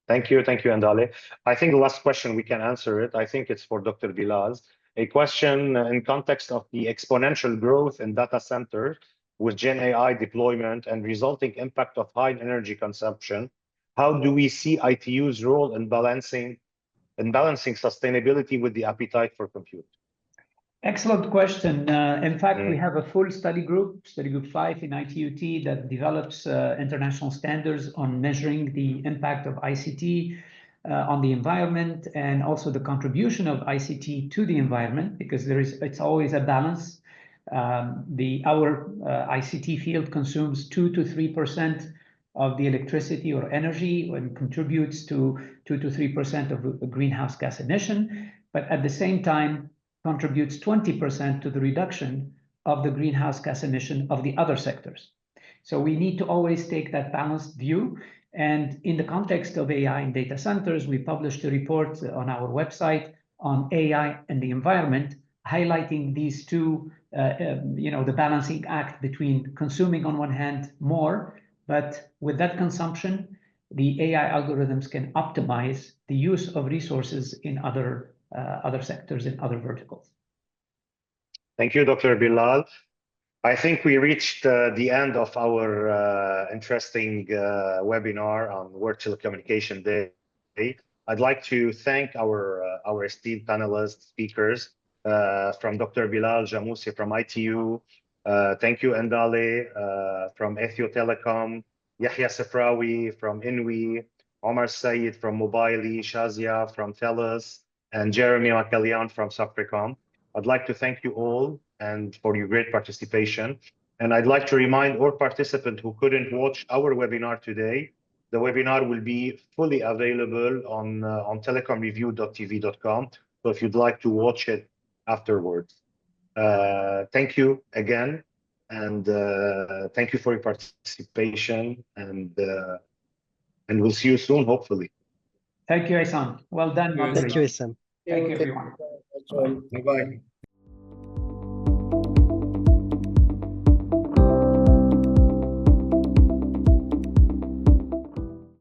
Thank you, Andale. I think the last question we can answer it. I think it's for Dr. Bilal. A question in context of the exponential growth in data centers with Gen AI deployment and resulting impact of high energy consumption. How do we see ITU's role in balancing sustainability with the appetite for compute? Excellent question. In fact, we have a full study group 5 in ITUT, that develops international standards on measuring the impact of ICT on the environment, and also the contribution of ICT to the environment, because it's always a balance. Our ICT field consumes 2 to 3% of the electricity or energy, and contributes to 2 to 3% of the greenhouse gas emission, but at the same time contributes 20% to the reduction of the greenhouse gas emission of the other sectors. So we need to always take that balanced view. And in the context of AI and data centers, we published a report on our website on AI and the environment, highlighting these two, the balancing act between consuming on one hand more, but with that consumption, the AI algorithms can optimize the use of resources in other sectors, in other verticals. Thank you, Dr. Bilal. I think we reached the end of our interesting webinar on World Telecommunication Day. I'd like to thank our esteemed panelists, speakers, from Dr. Bilal Jamousi from ITU. Thank you, Andale, from Ethio Telecom, Yahya Sefrawi from INWI, Omar Sayed from Mobily, Shazia from TELUS, and Jeremy Makalian from Sofricom. I'd like to thank you all and for your great participation. And I'd like to remind all participants who couldn't watch our webinar today, the webinar will be fully available on telecomreview.tv.com. So if you'd like to watch it afterwards. Thank you again. And thank you for your participation. And we'll see you soon, hopefully. Thank you, Isam. Well done. Thank you, Isam. Thank you, everyone. Bye-bye.